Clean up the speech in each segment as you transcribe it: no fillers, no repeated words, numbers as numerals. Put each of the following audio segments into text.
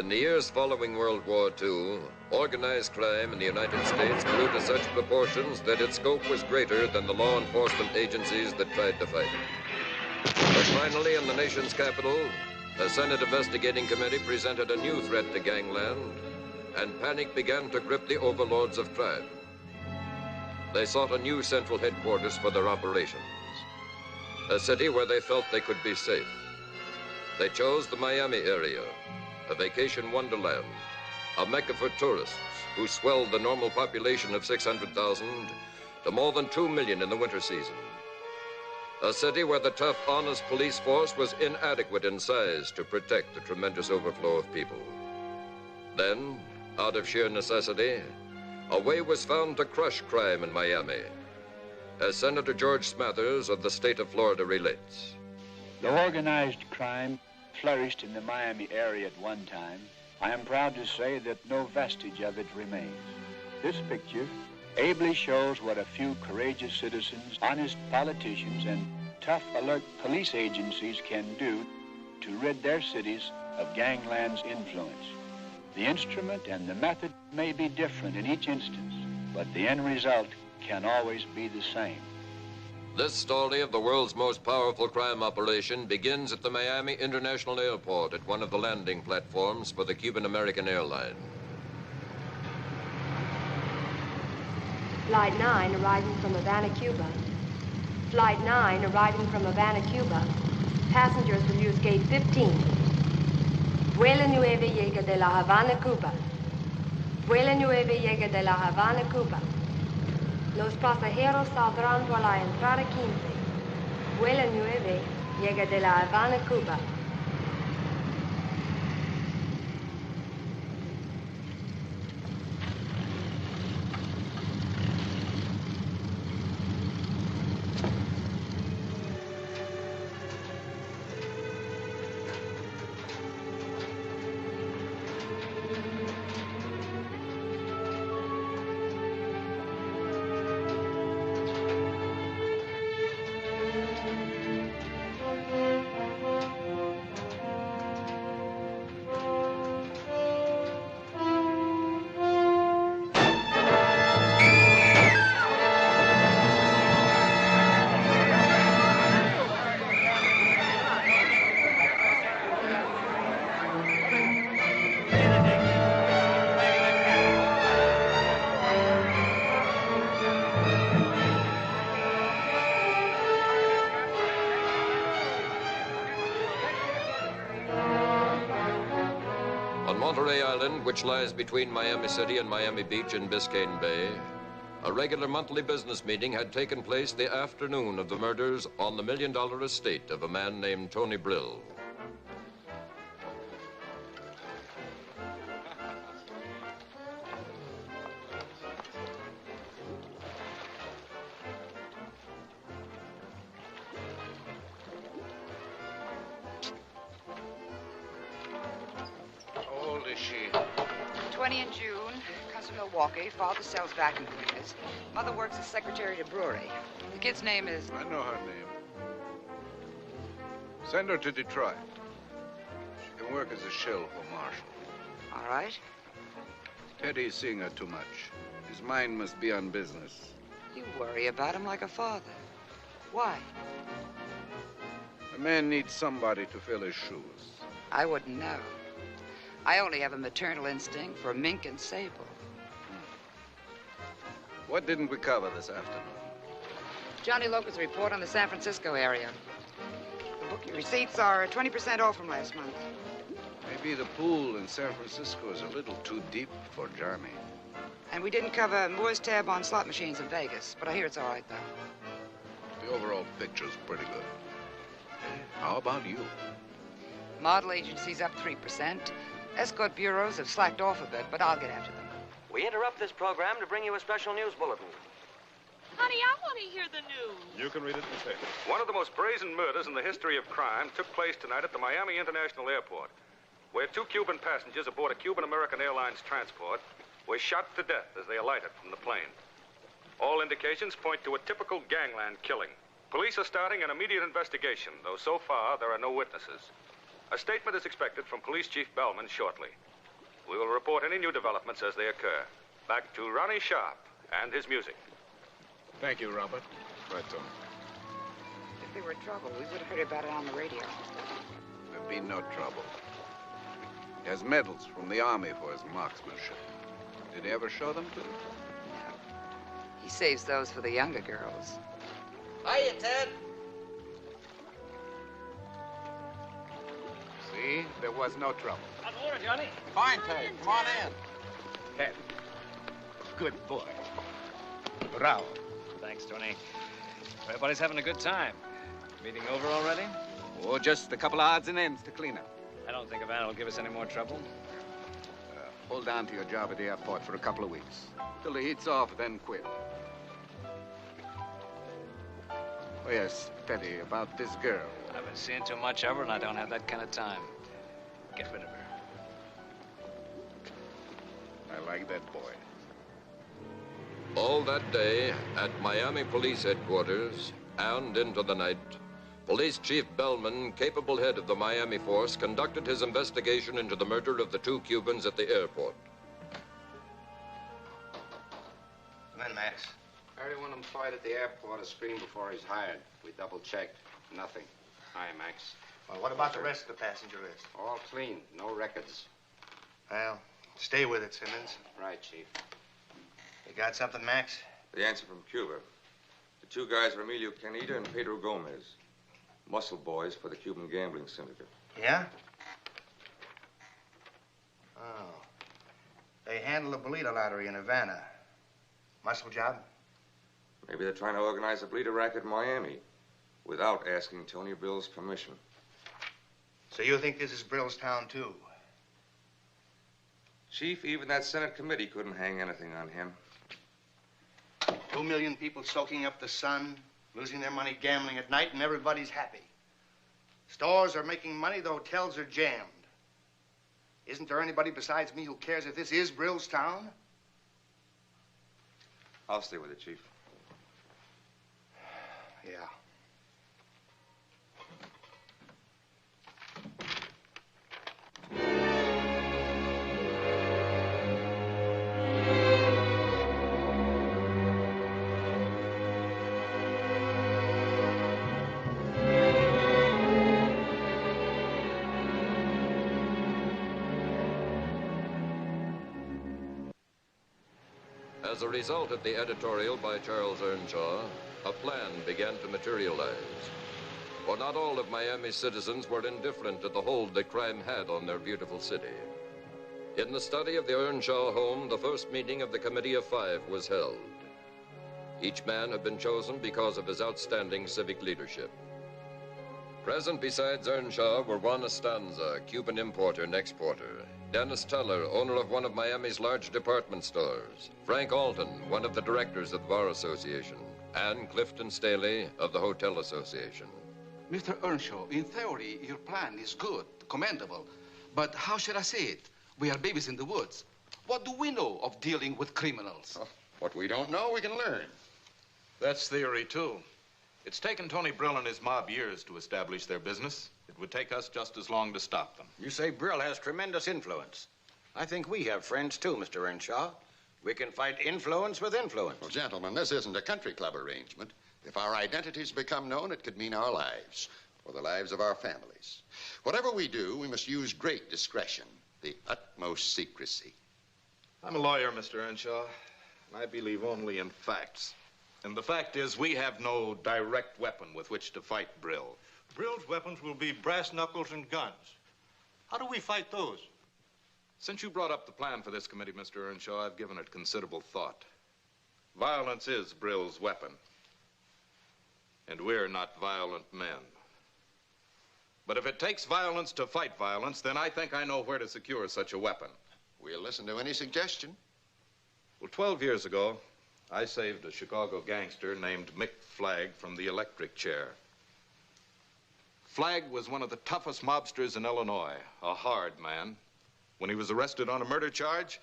In the years following World War II, organized crime in the United States grew to such proportions that its scope was greater than the law enforcement agencies that tried to fight it. But finally, in the nation's capital, a Senate investigating committee presented a new threat to gangland, and panic began to grip the overlords of crime. They sought a new central headquarters for their operations, a city where they felt they could be safe. They chose the Miami area, a vacation wonderland, a mecca for tourists who swelled the normal population of 600,000 to more than 2 million in the winter season. A city where the tough, honest police force was inadequate in size to protect the tremendous overflow of people. Then, out of sheer necessity, a way was found to crush crime in Miami, as Senator George Smathers of the state of Florida relates. The organized crime flourished in the Miami area at one time. I am proud to say that no vestige of it remains. This picture ably shows what a few courageous citizens, honest politicians, and tough, alert police agencies can do to rid their cities of gangland's influence. The instrument and the method may be different in each instance, but the end result can always be the same. This story of the world's most powerful crime operation begins at the Miami International Airport at one of the landing platforms for the Cuban-American airline. Flight 9 arriving from Havana, Cuba. Flight 9 arriving from Havana, Cuba. Passengers will use gate 15. Vuela 9 llega de La Habana, Cuba. Vuela 9 llega de La Habana, Cuba. Los pasajeros saldrán por la entrada 15. Vuela 9 llega de La Habana, Cuba. Monterey Island, which lies between Miami City and Miami Beach in Biscayne Bay, a regular monthly business meeting had taken place the afternoon of the murders on the $1 million estate of a man named Tony Brill. Milwaukee. Father sells vacuum cleaners. Mother works as secretary at a brewery. The kid's name is... I know her name. Send her to Detroit. She can work as a shill for Marshall. All right. Teddy's seeing her too much. His mind must be on business. You worry about him like a father. Why? A man needs somebody to fill his shoes. I wouldn't know. I only have a maternal instinct for mink and sable. What didn't we cover this afternoon? Johnny Locust's report on the San Francisco area. The booking receipts are 20% off from last month. Maybe the pool in San Francisco is a little too deep for Johnny. And we didn't cover Moore's tab on slot machines in Vegas, but I hear it's all right, though. The overall picture's pretty good. How about you? Model agencies up 3%. Escort bureaus have slacked off a bit, but I'll get after them. We interrupt this program to bring you a special news bulletin. Honey, I want to hear the news. You can read it in the paper. One of the most brazen murders in the history of crime took place tonight at the Miami International Airport, where 2 Cuban passengers aboard a Cuban-American Airlines transport were shot to death as they alighted from the plane. All indications point to a typical gangland killing. Police are starting an immediate investigation, though so far there are no witnesses. A statement is expected from Police Chief Bellman shortly. We will report any new developments as they occur. Back to Ronnie Sharp and his music. Thank you, Robert. Right, Tom. If there were trouble, we would have heard about it on the radio. There'd be no trouble. He has medals from the Army for his marksmanship. Did he ever show them to you? No. He saves those for the younger girls. Hiya, Ted. See? There was no trouble. Hot water, Johnny. Fine, Ted. Come on in. Ted. Good boy. Bravo. Thanks, Tony. Everybody's having a good time. Meeting over already? Oh, just a couple of odds and ends to clean up. I don't think Havana will give us any more trouble. Hold on to your job at the airport for a couple of weeks. Till the heat's off, then quit. Oh, yes, Teddy, about this girl. I've been seeing too much of her, and I don't have that kind of time. Get rid of her. I like that boy. All that day, at Miami Police Headquarters, and into the night, Police Chief Bellman, capable head of the Miami force, conducted his investigation into the murder of the 2 Cubans at the airport. Come in, Max. Everyone employed at the airport is screened before he's hired. We double-checked. Nothing. Hi, Max. Well, what about the rest of the passenger list? All clean. No records. Well, stay with it, Simmons. Right, Chief. You got something, Max? The answer from Cuba. The 2 guys are Emilio Canita and Pedro Gomez. Muscle boys for the Cuban gambling syndicate. Yeah? Oh. They handle the Bolita lottery in Havana. Muscle job? Maybe they're trying to organize a bleeder racket in Miami without asking Tony Brill's permission. So you think this is Brill's town, too? Chief, even that Senate committee couldn't hang anything on him. 2 million people soaking up the sun, losing their money gambling at night, and everybody's happy. Stores are making money, the hotels are jammed. Isn't there anybody besides me who cares if this is Brill's town? I'll stay with it, Chief. Yeah. As a result of the editorial by Charles Earnshaw, a plan began to materialize. For not all of Miami's citizens were indifferent to the hold that crime had on their beautiful city. In the study of the Earnshaw home, the first meeting of the Committee of 5 was held. Each man had been chosen because of his outstanding civic leadership. Present besides Earnshaw were Juan Estanza, Cuban importer and exporter, Dennis Teller, owner of one of Miami's large department stores, Frank Alton, one of the directors of the Bar Association, and Clifton Staley of the Hotel Association. Mr. Earnshaw, in theory, your plan is good, commendable. But how should I say it? We are babies in the woods. What do we know of dealing with criminals? Oh, what we don't know, we can learn. That's theory, too. It's taken Tony Brill and his mob years to establish their business. It would take us just as long to stop them. You say Brill has tremendous influence. I think we have friends, too, Mr. Earnshaw. We can fight influence with influence. Well, gentlemen, this isn't a country club arrangement. If our identities become known, it could mean our lives, or the lives of our families. Whatever we do, we must use great discretion, the utmost secrecy. I'm a lawyer, Mr. Earnshaw. I believe only in facts. And the fact is, we have no direct weapon with which to fight Brill. Brill's weapons will be brass knuckles and guns. How do we fight those? Since you brought up the plan for this committee, Mr. Earnshaw, I've given it considerable thought. Violence is Brill's weapon. And we're not violent men. But if it takes violence to fight violence, then I think I know where to secure such a weapon. We'll listen to any suggestion. Well, 12 years ago, I saved a Chicago gangster named Mick Flagg from the electric chair. Flagg was one of the toughest mobsters in Illinois, a hard man. When he was arrested on a murder charge,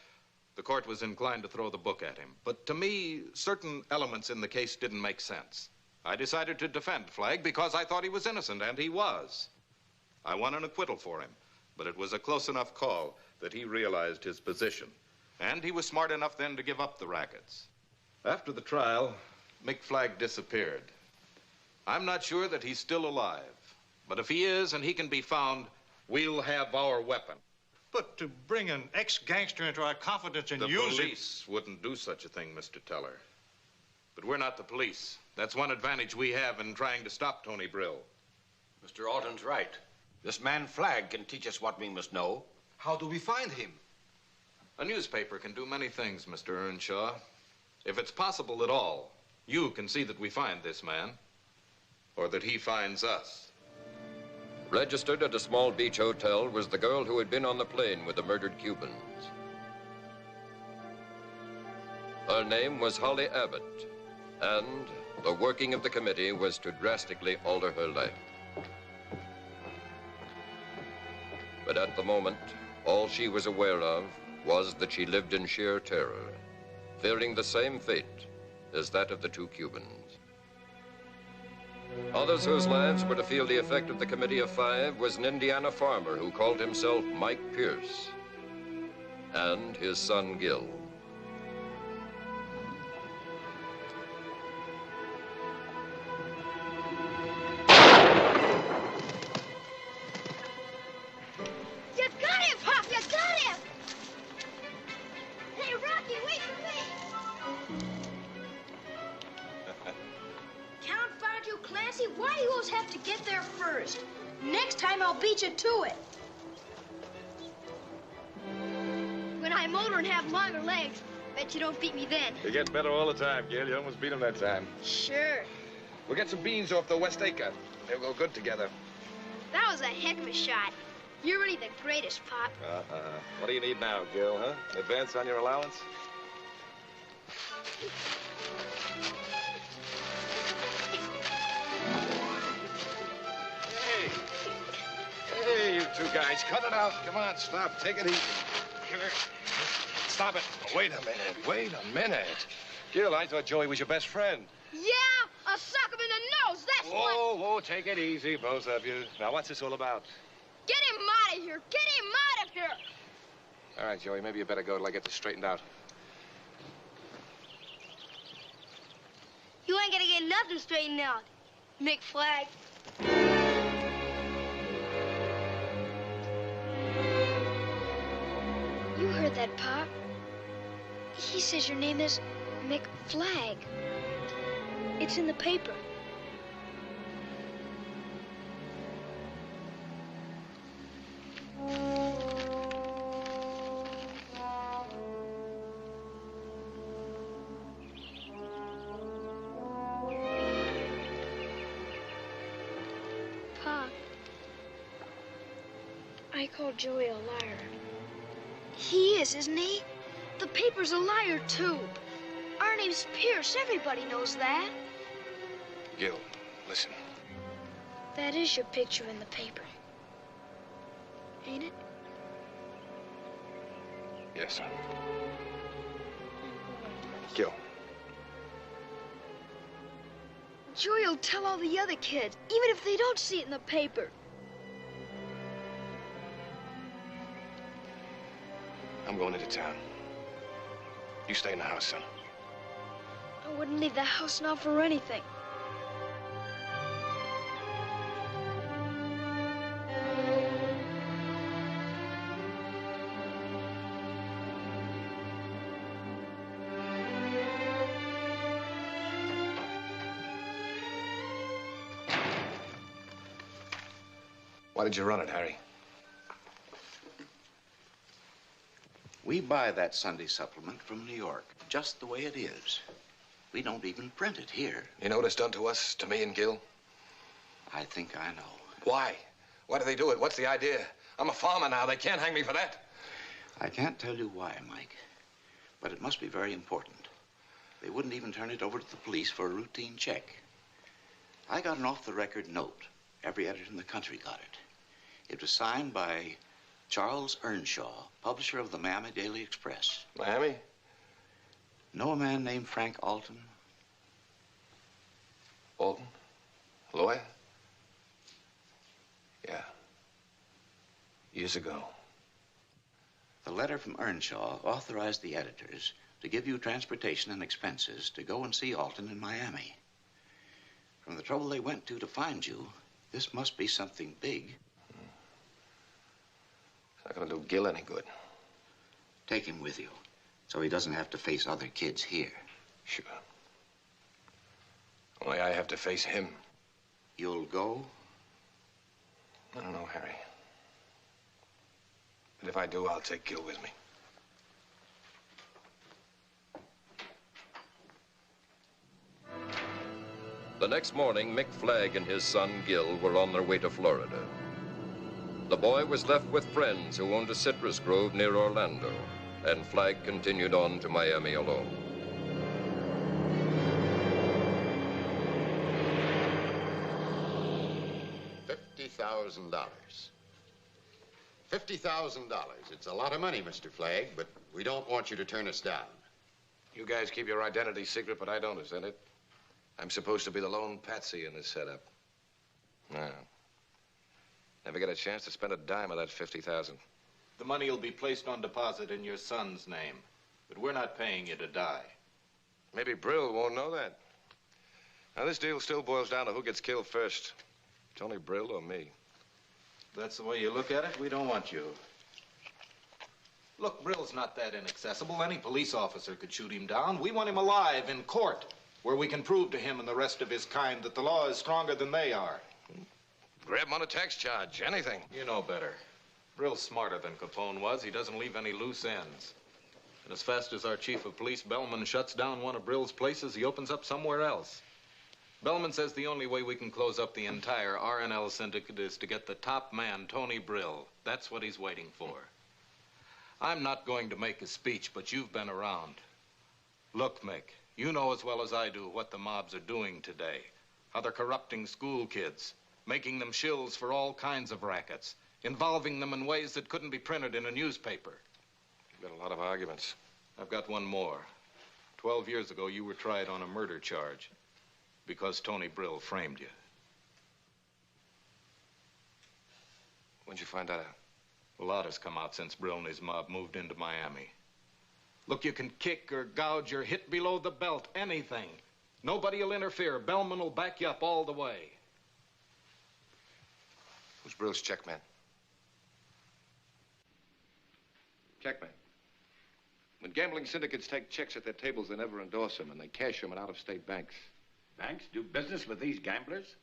the court was inclined to throw the book at him. But to me, certain elements in the case didn't make sense. I decided to defend Flagg because I thought he was innocent, and he was. I won an acquittal for him, but it was a close enough call that he realized his position. And he was smart enough then to give up the rackets. After the trial, Mick Flagg disappeared. I'm not sure that he's still alive. But if he is and he can be found, we'll have our weapon. But to bring an ex-gangster into our confidence and use it... The police wouldn't do such a thing, Mr. Teller. But we're not the police. That's one advantage we have in trying to stop Tony Brill. Mr. Alton's right. This man Flagg can teach us what we must know. How do we find him? A newspaper can do many things, Mr. Earnshaw. If it's possible at all, you can see that we find this man, or that he finds us. Registered at a small beach hotel was the girl who had been on the plane with the murdered Cubans. Her name was Holly Abbott, and the working of the committee was to drastically alter her life. But at the moment, all she was aware of was that she lived in sheer terror, fearing the same fate as that of the two Cubans. Others whose lives were to feel the effect of the Committee of Five was an Indiana farmer who called himself Mike Pierce, and his son Gil. You got him, Pop! You got him! Hey, Rocky, wait for me! Confound you, Clancy. Why do you always have to get there first? Next time, I'll beat you to it. When I'm older and have longer legs, bet you don't beat me then. You get better all the time, Gil. You almost beat him that time. Sure. We'll get some beans off the West Acre. They'll go good together. That was a heck of a shot. You're really the greatest, Pop. What do you need now, Gil, huh? Advance on your allowance? Hey, you two guys, cut it out. Come on, stop. Take it easy. Stop it. Wait a minute. Wait a minute. Gil, I thought Joey was your best friend. Yeah, I'll suck him in the nose. That's what... Whoa, take it easy, both of you. Now, what's this all about? Get him out of here. Get him out of here. All right, Joey, maybe you better go till I get this straightened out. You ain't gonna get nothing straightened out, Mick Flagg. You heard that, Pop. He says your name is Mick Flagg. It's in the paper. Pop, I called Joey a liar. He is, isn't he? The paper's a liar, too. Our name's Pierce. Everybody knows that. Gil, listen. That is your picture in the paper. Ain't it? Yes, son. Gil. Joey will tell all the other kids, even if they don't see it in the paper. I'm going into town. You stay in the house, son. I wouldn't leave the house now for anything. Why did you run it, Harry? We buy that Sunday supplement from New York, just the way it is. We don't even print it here. You know what it's done to us, to me and Gil? I think I know. Why? Why do they do it? What's the idea? I'm a farmer now. They can't hang me for that. I can't tell you why, Mike, but it must be very important. They wouldn't even turn it over to the police for a routine check. I got an off-the-record note. Every editor in the country got it. It was signed by Charles Earnshaw, publisher of the Miami Daily Express. Miami? Know a man named Frank Alton? Alton? Lawyer? Yeah. Years ago. The letter from Earnshaw authorized the editors to give you transportation and expenses to go and see Alton in Miami. From the trouble they went to find you, this must be something big. It's not going to do Gil any good. Take him with you, so he doesn't have to face other kids here. Sure. Only I have to face him. You'll go? I don't know, Harry. But if I do, I'll take Gil with me. The next morning, Mick Flagg and his son, Gil, were on their way to Florida. The boy was left with friends who owned a citrus grove near Orlando, and Flagg continued on to Miami alone. $50,000. $50,000. It's a lot of money, Mr. Flagg, but we don't want you to turn us down. You guys keep your identity secret, but I don't, isn't it? I'm supposed to be the lone patsy in this setup. No. Never get a chance to spend a dime of that $50,000. The money will be placed on deposit in your son's name, but we're not paying you to die. Maybe Brill won't know that. Now, this deal still boils down to who gets killed first. Tony Brill or me. If that's the way you look at it, we don't want you. Look, Brill's not that inaccessible. Any police officer could shoot him down. We want him alive in court, where we can prove to him and the rest of his kind that the law is stronger than they are. Grab him on a tax charge, anything. You know better. Brill's smarter than Capone was. He doesn't leave any loose ends. And as fast as our chief of police, Bellman, shuts down one of Brill's places, he opens up somewhere else. Bellman says the only way we can close up the entire R&L syndicate is to get the top man, Tony Brill. That's what he's waiting for. I'm not going to make a speech, but you've been around. Look, Mick, you know as well as I do what the mobs are doing today. How they're corrupting school kids, making them shills for all kinds of rackets, involving them in ways that couldn't be printed in a newspaper. You've got a lot of arguments. I've got one more. 12 years ago, you were tried on a murder charge because Tony Brill framed you. When'd you find that out? A lot has come out since Brill and his mob moved into Miami. Look, you can kick or gouge or hit below the belt, anything. Nobody will interfere. Bellman will back you up all the way. Who's Brill's checkman? Checkman. When gambling syndicates take checks at their tables, they never endorse them, and they cash them in out-of-state banks. Banks do business with these gamblers?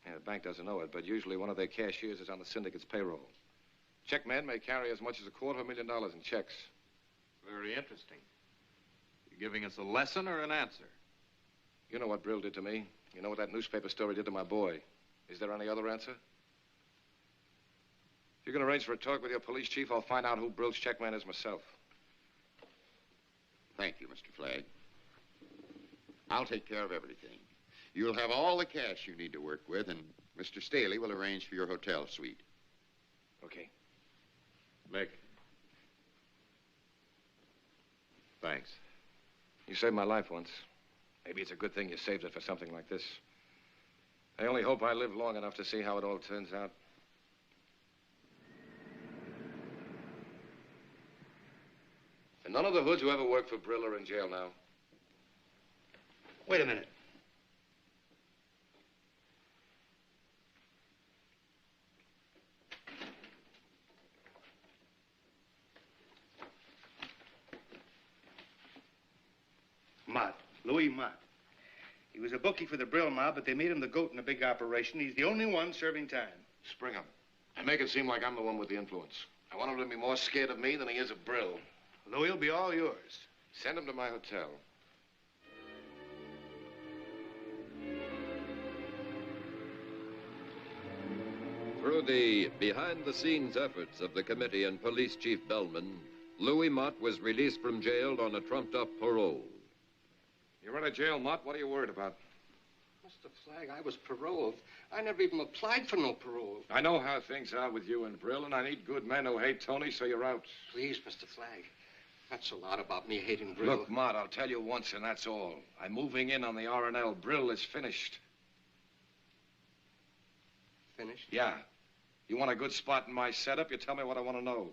Yeah, the bank doesn't know it, but usually one of their cashiers is on the syndicate's payroll. Checkmen may carry as much as $250,000 in checks. Very interesting. You giving us a lesson or an answer? You know what Brill did to me. You know what that newspaper story did to my boy. Is there any other answer? If you can arrange for a talk with your police chief, I'll find out who Brill's checkman is myself. Thank you, Mr. Flagg. I'll take care of everything. You'll have all the cash you need to work with, and Mr. Staley will arrange for your hotel suite. Okay. Mick. Thanks. You saved my life once. Maybe it's a good thing you saved it for something like this. I only hope I live long enough to see how it all turns out. And none of the hoods who ever worked for Brill are in jail now. Wait a minute. Mott, Louis Mott. He was a bookie for the Brill mob, but they made him the goat in a big operation. He's the only one serving time. Spring him. And make it seem like I'm the one with the influence. I want him to be more scared of me than he is of Brill. Louis will be all yours. Send him to my hotel. Through the behind-the-scenes efforts of the committee and Police Chief Bellman, Louis Mott was released from jail on a trumped-up parole. You're out of jail, Mott. What are you worried about? Mr. Flagg, I was paroled. I never even applied for no parole. I know how things are with you and Brill, and I need good men who hate Tony, so you're out. Please, Mr. Flagg. That's a lot about me hating Brill. Look, Mott, I'll tell you once, and that's all. I'm moving in on the R&L. Brill is finished. Finished? Yeah. You want a good spot in my setup? You tell me what I want to know.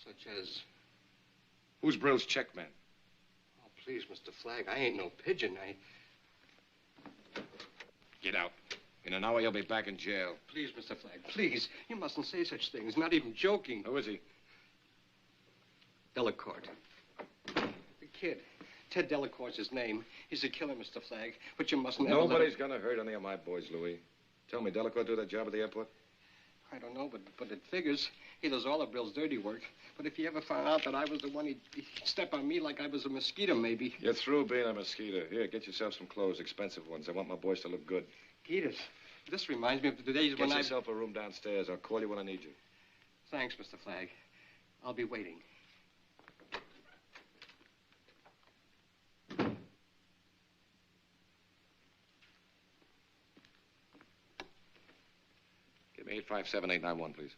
Such as? Who's Brill's check man? Oh, please, Mr. Flagg, I ain't no pigeon. Get out. In an hour, you'll be back in jail. Please, Mr. Flagg, please. You mustn't say such things. Not even joking. Who is he? Delacourt. The kid. Ted Delacourt's his name. He's a killer, Mr. Flagg. But you mustn't ever Nobody's gonna hurt any of my boys, Louis. Tell me, Delacourt do that job at the airport? I don't know, but it figures. He does all of Brill's dirty work. But if he ever found out that I was the one, he'd step on me like I was a mosquito, maybe. You're through being a mosquito. Here, get yourself some clothes, expensive ones. I want my boys to look good. Edith, this reminds me of the days when Get yourself a room downstairs. I'll call you when I need you. Thanks, Mr. Flagg. I'll be waiting. Give me 857-891, please.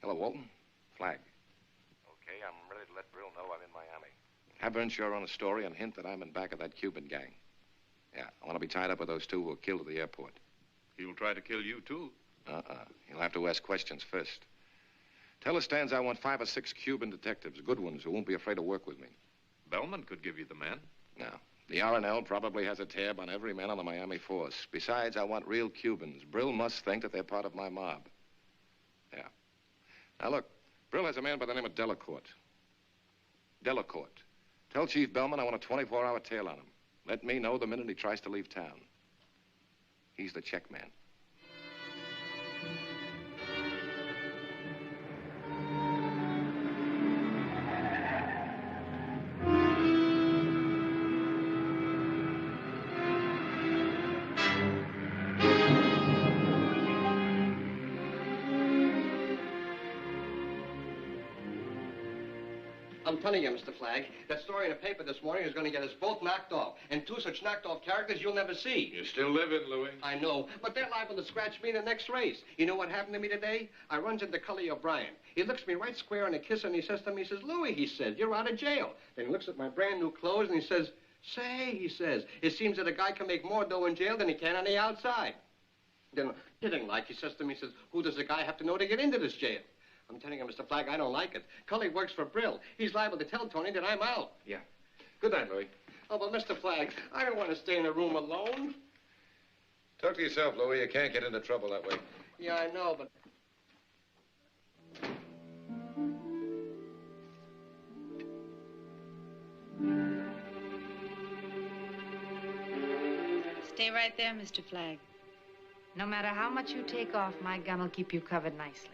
Hello, Walton. Flagg. Okay, I'm ready to let Brill know I'm in Miami. Have Earnshaw run a story and hint that I'm in back of that Cuban gang. Yeah, I want to be tied up with those two who were killed at the airport. He'll try to kill you, too. He'll have to ask questions first. Tell the Stans I want 5 or 6 Cuban detectives, good ones, who won't be afraid to work with me. Bellman could give you the man. No. The R&L probably has a tab on every man on the Miami force. Besides, I want real Cubans. Brill must think that they're part of my mob. Yeah. Now, look, Brill has a man by the name of Delacourt. Delacourt. Tell Chief Bellman I want a 24-hour tail on him. Let me know the minute he tries to leave town. He's the check man. I'm telling you, Mr. Flagg, that story in the paper this morning is going to get us both knocked off. And 2 such knocked off characters you'll never see. You're still living, Louis. I know, but they're liable to scratch me in the next race. You know what happened to me today? I runs into Cully O'Brien. He looks me right square in the kiss and he says to me, he says, Louis, he says, you're out of jail. Then he looks at my brand new clothes and he says, say, he says, it seems that a guy can make more dough in jail than he can on the outside. Then, kidding like, he says to me, he says, who does the guy have to know to get into this jail? I'm telling you, Mr. Flagg, I don't like it. Cully works for Brill. He's liable to tell Tony that I'm out. Yeah. Good night, Louis. Oh, but Mr. Flagg, I don't want to stay in a room alone. Talk to yourself, Louis. You can't get into trouble that way. Yeah, I know, but... Stay right there, Mr. Flagg. No matter how much you take off, my gun will keep you covered nicely.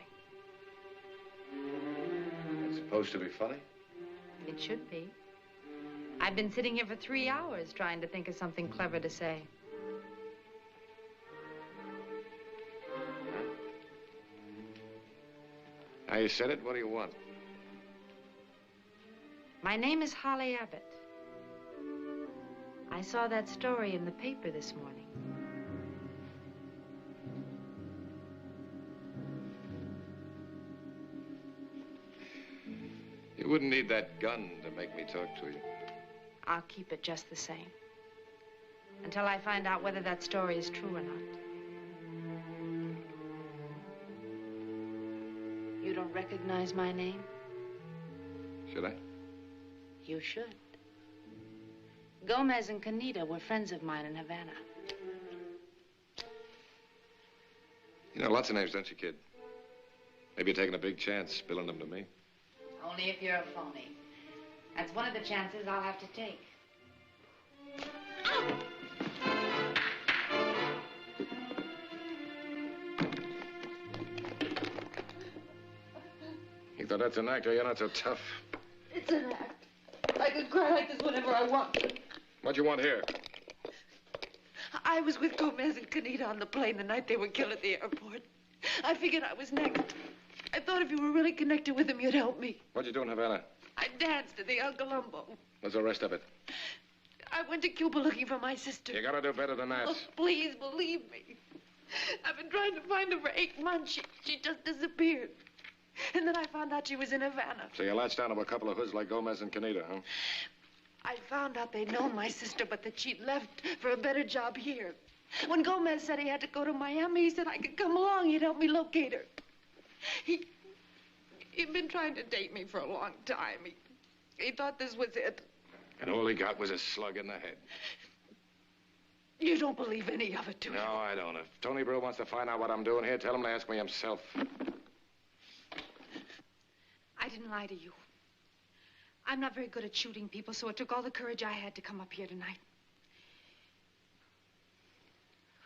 It's supposed to be funny? It should be. I've been sitting here for 3 hours trying to think of something clever to say. Now you said it, what do you want? My name is Holly Abbott. I saw that story in the paper this morning. You wouldn't need that gun to make me talk to you. I'll keep it just the same. Until I find out whether that story is true or not. You don't recognize my name? Should I? You should. Gomez and Canita were friends of mine in Havana. You know lots of names, don't you, kid? Maybe you're taking a big chance spilling them to me. Only if you're a phony. That's one of the chances I'll have to take. So that's an act, or you're not so tough. It's an act. I could cry like this whenever I want. What do you want here? I was with Gomez and Canita on the plane the night they were killed at the airport. I figured I was next. I thought if you were really connected with them, you'd help me. What'd you do in Havana? I danced at the El Colombo. What's the rest of it? I went to Cuba looking for my sister. You gotta do better than that. Oh, please believe me. I've been trying to find her for 8 months. She just disappeared. And then I found out she was in Havana. So you latched onto a couple of hoods like Gomez and Canita, huh? I found out they'd known my sister, but that she'd left for a better job here. When Gomez said he had to go to Miami, he said I could come along. He'd help me locate her. He'd been trying to date me for a long time. He thought this was it. And all he got was a slug in the head. You don't believe any of it, do you? No, I don't. If Tony Brill wants to find out what I'm doing here, tell him to ask me himself. I didn't lie to you. I'm not very good at shooting people, so it took all the courage I had to come up here tonight.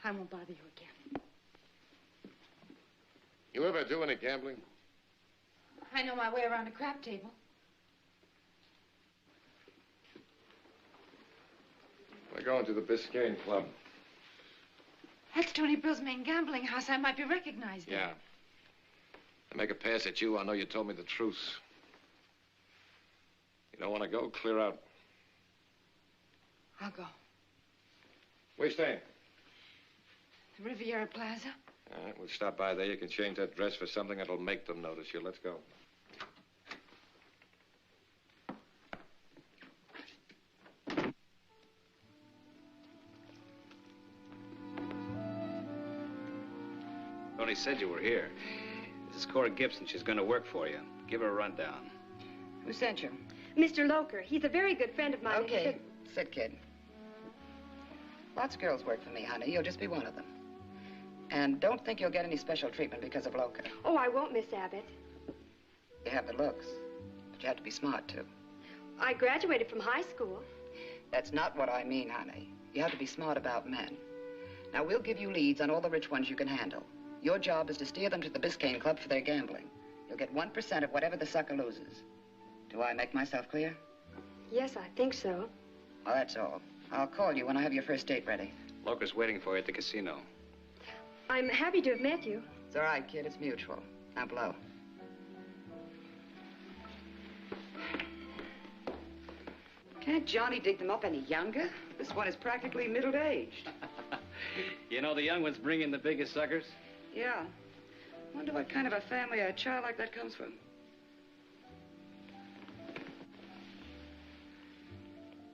I won't bother you again. You ever do any gambling? I know my way around a crap table. We're going to the Biscayne Club. That's Tony Brill's main gambling house. I might be recognized there. Yeah. I make a pass at you, I know you told me the truth. You don't want to go? Clear out. I'll go. Where you staying? The Riviera Plaza. All right, we'll stop by there. You can change that dress for something that'll make them notice you. Let's go. Tony said you were here. This is Cora Gibson. She's going to work for you. Give her a rundown. Who sent you? Mr. Loker. He's a very good friend of mine. Okay, sit, kid. Lots of girls work for me, honey. You'll just be one of them. And don't think you'll get any special treatment because of Loker. Oh, I won't, Miss Abbott. You have the looks, but you have to be smart, too. I graduated from high school. That's not what I mean, honey. You have to be smart about men. Now, we'll give you leads on all the rich ones you can handle. Your job is to steer them to the Biscayne Club for their gambling. You'll get 1% of whatever the sucker loses. Do I make myself clear? Yes, I think so. Well, that's all. I'll call you when I have your first date ready. Loker's waiting for you at the casino. I'm happy to have met you. It's all right, kid. It's mutual. Now blow. Can't Johnny dig them up any younger? This one is practically middle-aged. You know, the young ones bring in the biggest suckers. Yeah. Wonder what kind of a family a child like that comes from.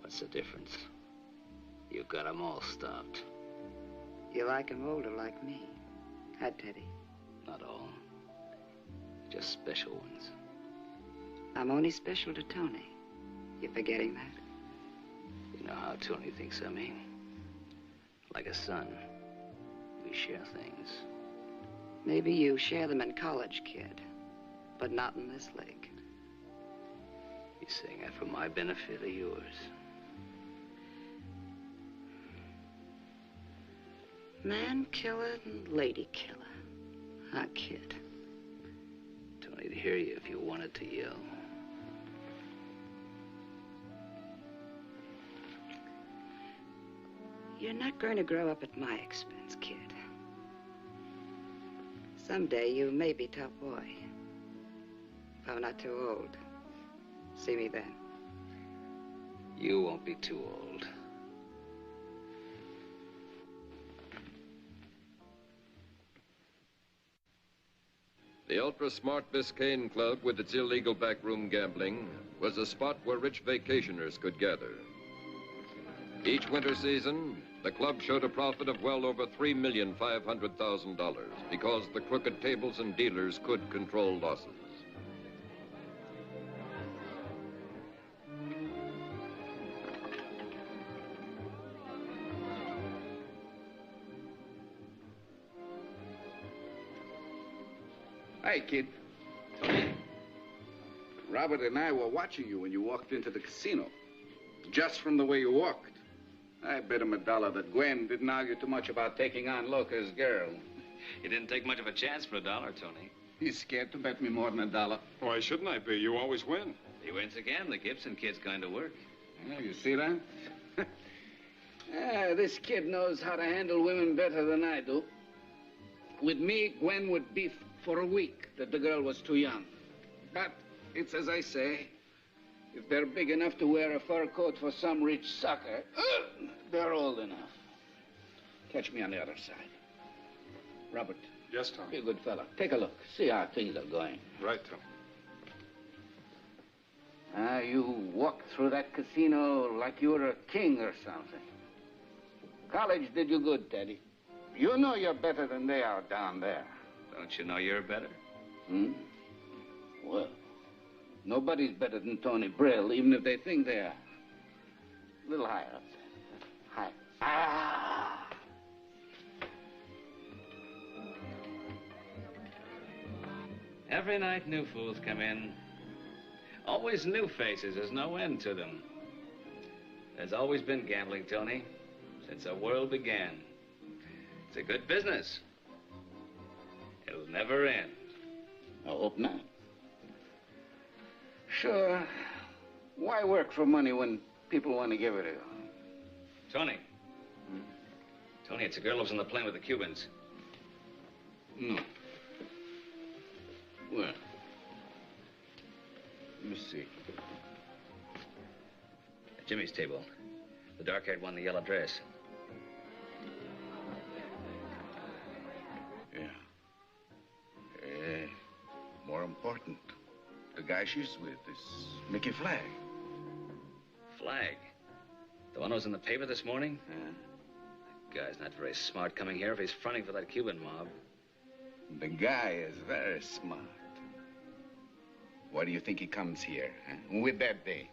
What's the difference? You got 'em all stopped. You like 'em older like me. Huh, Teddy? Not all. Just special ones. I'm only special to Tony. You forgetting that? You know how Tony thinks of me. Like a son. We share things. Maybe you share them in college, kid. But not in this league. You saying that for my benefit or yours? Man killer and lady killer. Huh, kid? Tony'd hear you if you wanted to yell. You're not going to grow up at my expense, kid. Someday you may be top boy. If I'm not too old. See me then. You won't be too old. The ultra-smart Biscayne Club, with its illegal backroom gambling, was a spot where rich vacationers could gather. Each winter season, the club showed a profit of well over $3,500,000 because the crooked tables and dealers could control losses. Hey, kid. Robert and I were watching you when you walked into the casino. Just from the way you walked. I bet him $1 that Gwen didn't argue too much about taking on Loker's girl. You didn't take much of a chance for $1, Tony. He's scared to bet me more than $1. Why shouldn't I be? You always win. He wins again. The Gibson kid's going to work. Yeah, you see that? This kid knows how to handle women better than I do. With me, Gwen would beef for a week that the girl was too young. But it's as I say. If they're big enough to wear a fur coat for some rich sucker, they're old enough. Catch me on the other side. Robert. Yes, Tom. Be a good fella. Take a look. See how things are going. Right, Tom. You walked through that casino like you were a king or something. College did you good, Teddy. You know you're better than they are down there. Don't you know you're better? Well, nobody's better than Tony Brill, even if they think they are. A little higher up there. Higher. Every night new fools come in. Always new faces. There's no end to them. There's always been gambling, Tony, since the world began. It's a good business. It'll never end. I hope not. Sure. Why work for money when people want to give it to you? Tony. Tony, it's a girl who lives on the plane with the Cubans. No. Where? Let me see. At Jimmy's table. The dark-haired one in the yellow dress. Yeah. More important, the guy she's with is Mickey Flagg. Flagg? The one who was in the paper this morning? The guy's not very smart coming here if he's fronting for that Cuban mob. The guy is very smart. Why do you think he comes here? With that day?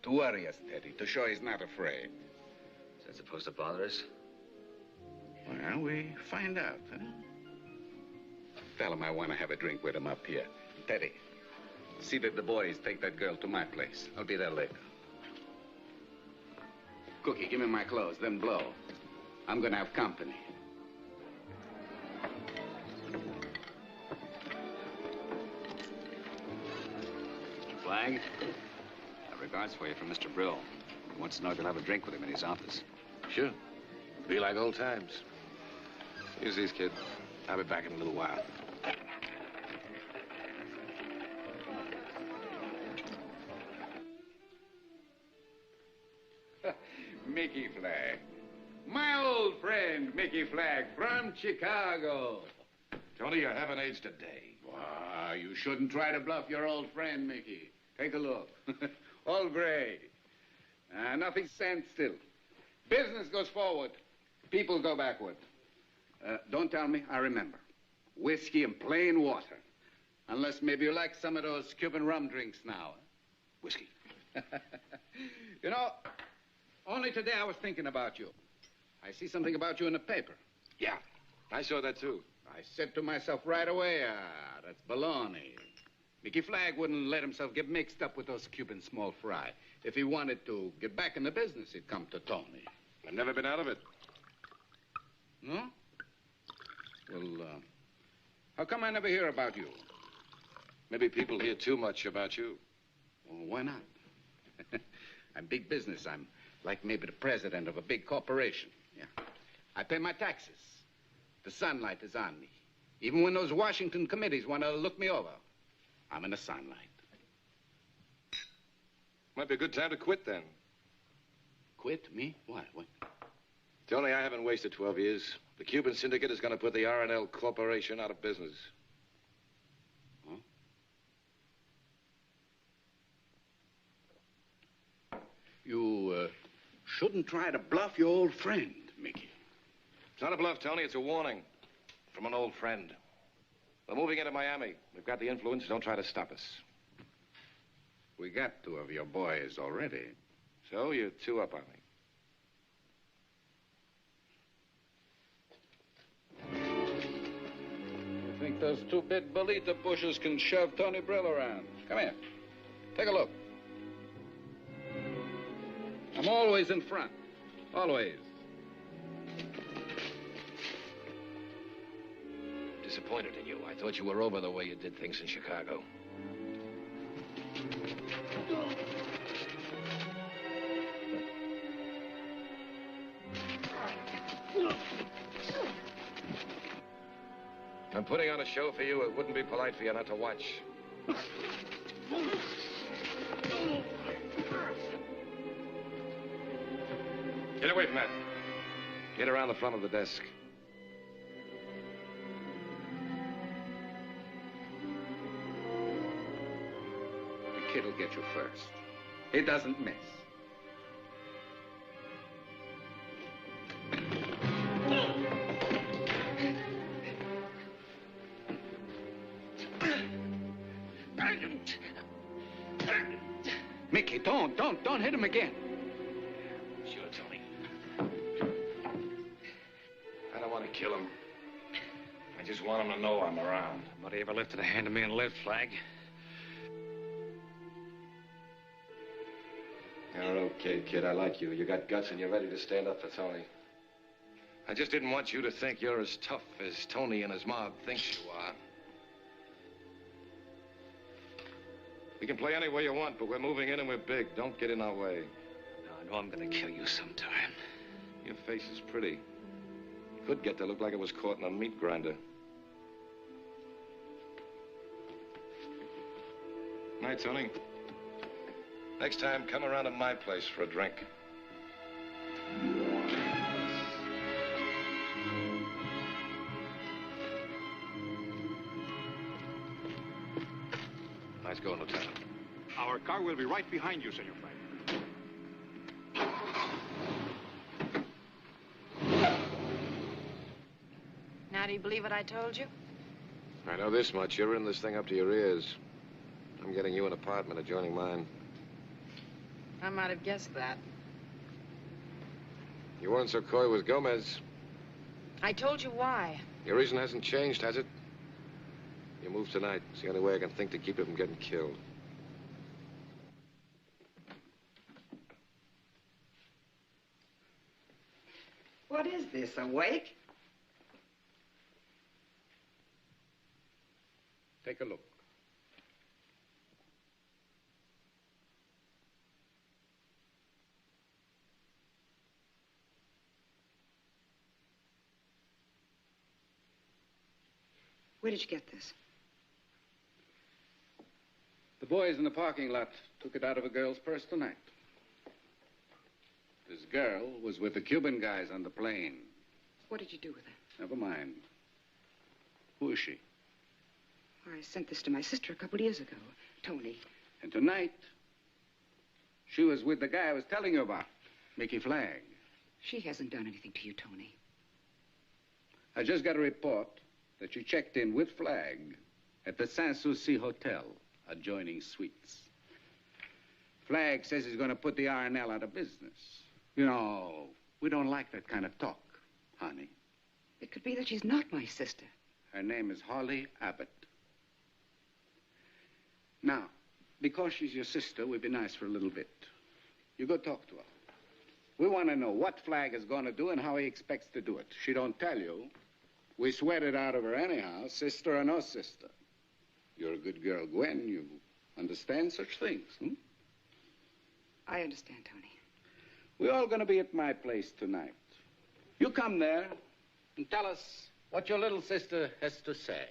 To worry us, Teddy, to show he's not afraid. Is that supposed to bother us? Well, we find out, huh? Tell him I want to have a drink with him up here. Teddy, see that the boys take that girl to my place. I'll be there later. Cookie, give me my clothes, then blow. I'm gonna have company. Flagg, regards for you from Mr. Brill. He wants to know if you'll have a drink with him in his office. Sure. Be like old times. Use these, kid. I'll be back in a little while. Mickey Flagg. My old friend, Mickey Flagg, from Chicago. Tony, you haven't aged a day. Wow, you shouldn't try to bluff your old friend, Mickey. Take a look. All gray. Nothing stands still. Business goes forward. People go backward. Don't tell me, I remember. Whiskey and plain water. Unless maybe you like some of those Cuban rum drinks now. Whiskey. You know, only today I was thinking about you. I see something about you in the paper. Yeah, I saw that too. I said to myself right away, that's baloney. Mickey Flagg wouldn't let himself get mixed up with those Cuban small fry. If he wanted to get back in the business, he'd come to Tony. I've never been out of it. No? Well, how come I never hear about you? Maybe people hear too much about you. Well, why not? I'm big business. I'm like maybe the president of a big corporation. Yeah. I pay my taxes. The sunlight is on me. Even when those Washington committees want to look me over, I'm in the sunlight. Might be a good time to quit then. Quit? Me? What? Tony, I haven't wasted 12 years. The Cuban syndicate is going to put the R&L Corporation out of business. Huh? You shouldn't try to bluff your old friend, Mickey. It's not a bluff, Tony. It's a warning from an old friend. We're moving into Miami. We've got the influence. Don't try to stop us. We got 2 of your boys already. So you're 2 up on me. You think those 2 big bolita pushers can shove Tony Brill around? Come here. Take a look. I'm always in front. Always. disappointed in you. I thought you were over the way you did things in Chicago. I'm putting on a show for you. It wouldn't be polite for you not to watch. Get away from that. Get around the front of the desk. The kid will get you first. He doesn't miss. Mickey, don't hit him again. Sure, Tony. I don't want to kill him. I just want him to know I'm around. Nobody ever lifted a hand to me and lived, Flag. You're an okay kid. I like you. You got guts and you're ready to stand up for Tony. I just didn't want you to think you're as tough as Tony and his mob thinks you are. We can play any way you want, but we're moving in and we're big. Don't get in our way. No, I know I'm gonna kill you sometime. Your face is pretty. Could get to look like it was caught in a meat grinder. Night, Tony. Next time, come around to my place for a drink. Nice going, Lieutenant. Our car will be right behind you, Senor Flag. Now, do you believe what I told you? I know this much. You're in this thing up to your ears. I'm getting you an apartment adjoining mine. I might have guessed that. You weren't so coy with Gomez. I told you why. Your reason hasn't changed, has it? You move tonight. It's the only way I can think to keep you from getting killed. What is this, a wake? Take a look. Where did you get this? The boys in the parking lot took it out of a girl's purse tonight. This girl was with the Cuban guys on the plane. What did you do with it? Never mind. Who is she? I sent this to my sister a couple of years ago, Tony. And tonight, she was with the guy I was telling you about, Mickey Flag. She hasn't done anything to you, Tony. I just got a report that she checked in with Flag at the Sanssouci Hotel, adjoining suites. Flag says he's going to put the R&L out of business. You know, we don't like that kind of talk, honey. It could be that she's not my sister. Her name is Holly Abbott. Now, because she's your sister, we'd be nice for a little bit. You go talk to her. We want to know what Flag is going to do and how he expects to do it. She don't tell you. We sweat it out of her anyhow, sister or no sister. You're a good girl, Gwen. You understand such things, hmm? I understand, Tony. We're all going to be at my place tonight. You come there and tell us what your little sister has to say.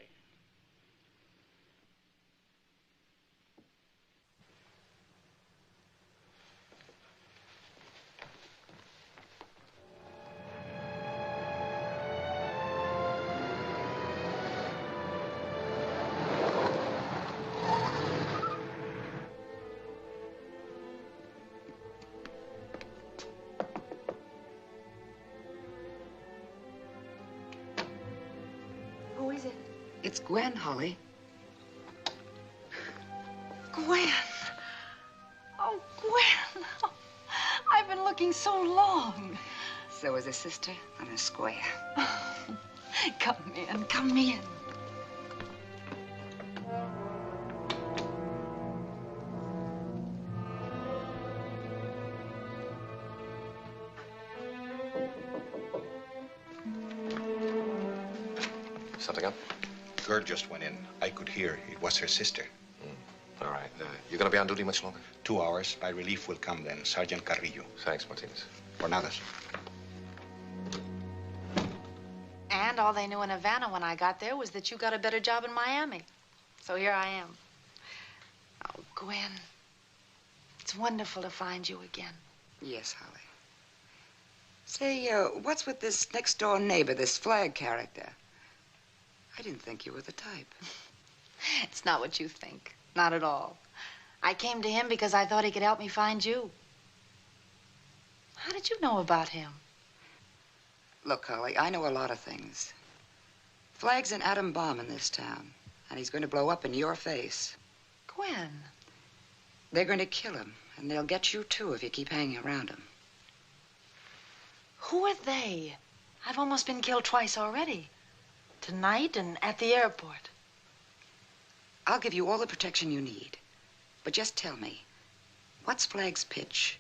Who is it? It's Gwen, Holly. Gwen. Oh, Gwen. Oh, I've been looking so long. So is a sister on a square. Come in, come in. Something up? girl just went in. I could hear. It was her sister. All right. You going to be on duty much longer? 2 hours. My relief will come then. Sergeant Carrillo. Thanks, Martinez. Por nada. And all they knew in Havana when I got there was that you got a better job in Miami. So here I am. Oh, Gwen. It's wonderful to find you again. Yes, Holly. Say, what's with this next-door neighbor, this Flagg character? I didn't think you were the type. It's not what you think. Not at all. I came to him because I thought he could help me find you. How did you know about him? Look, Holly, I know a lot of things. Flagg's an atom bomb in this town, and he's going to blow up in your face. Gwen. They're going to kill him, and they'll get you, too, if you keep hanging around him. Who are they? I've almost been killed twice already. Tonight and at the airport. I'll give you all the protection you need. But just tell me, what's Flagg's pitch?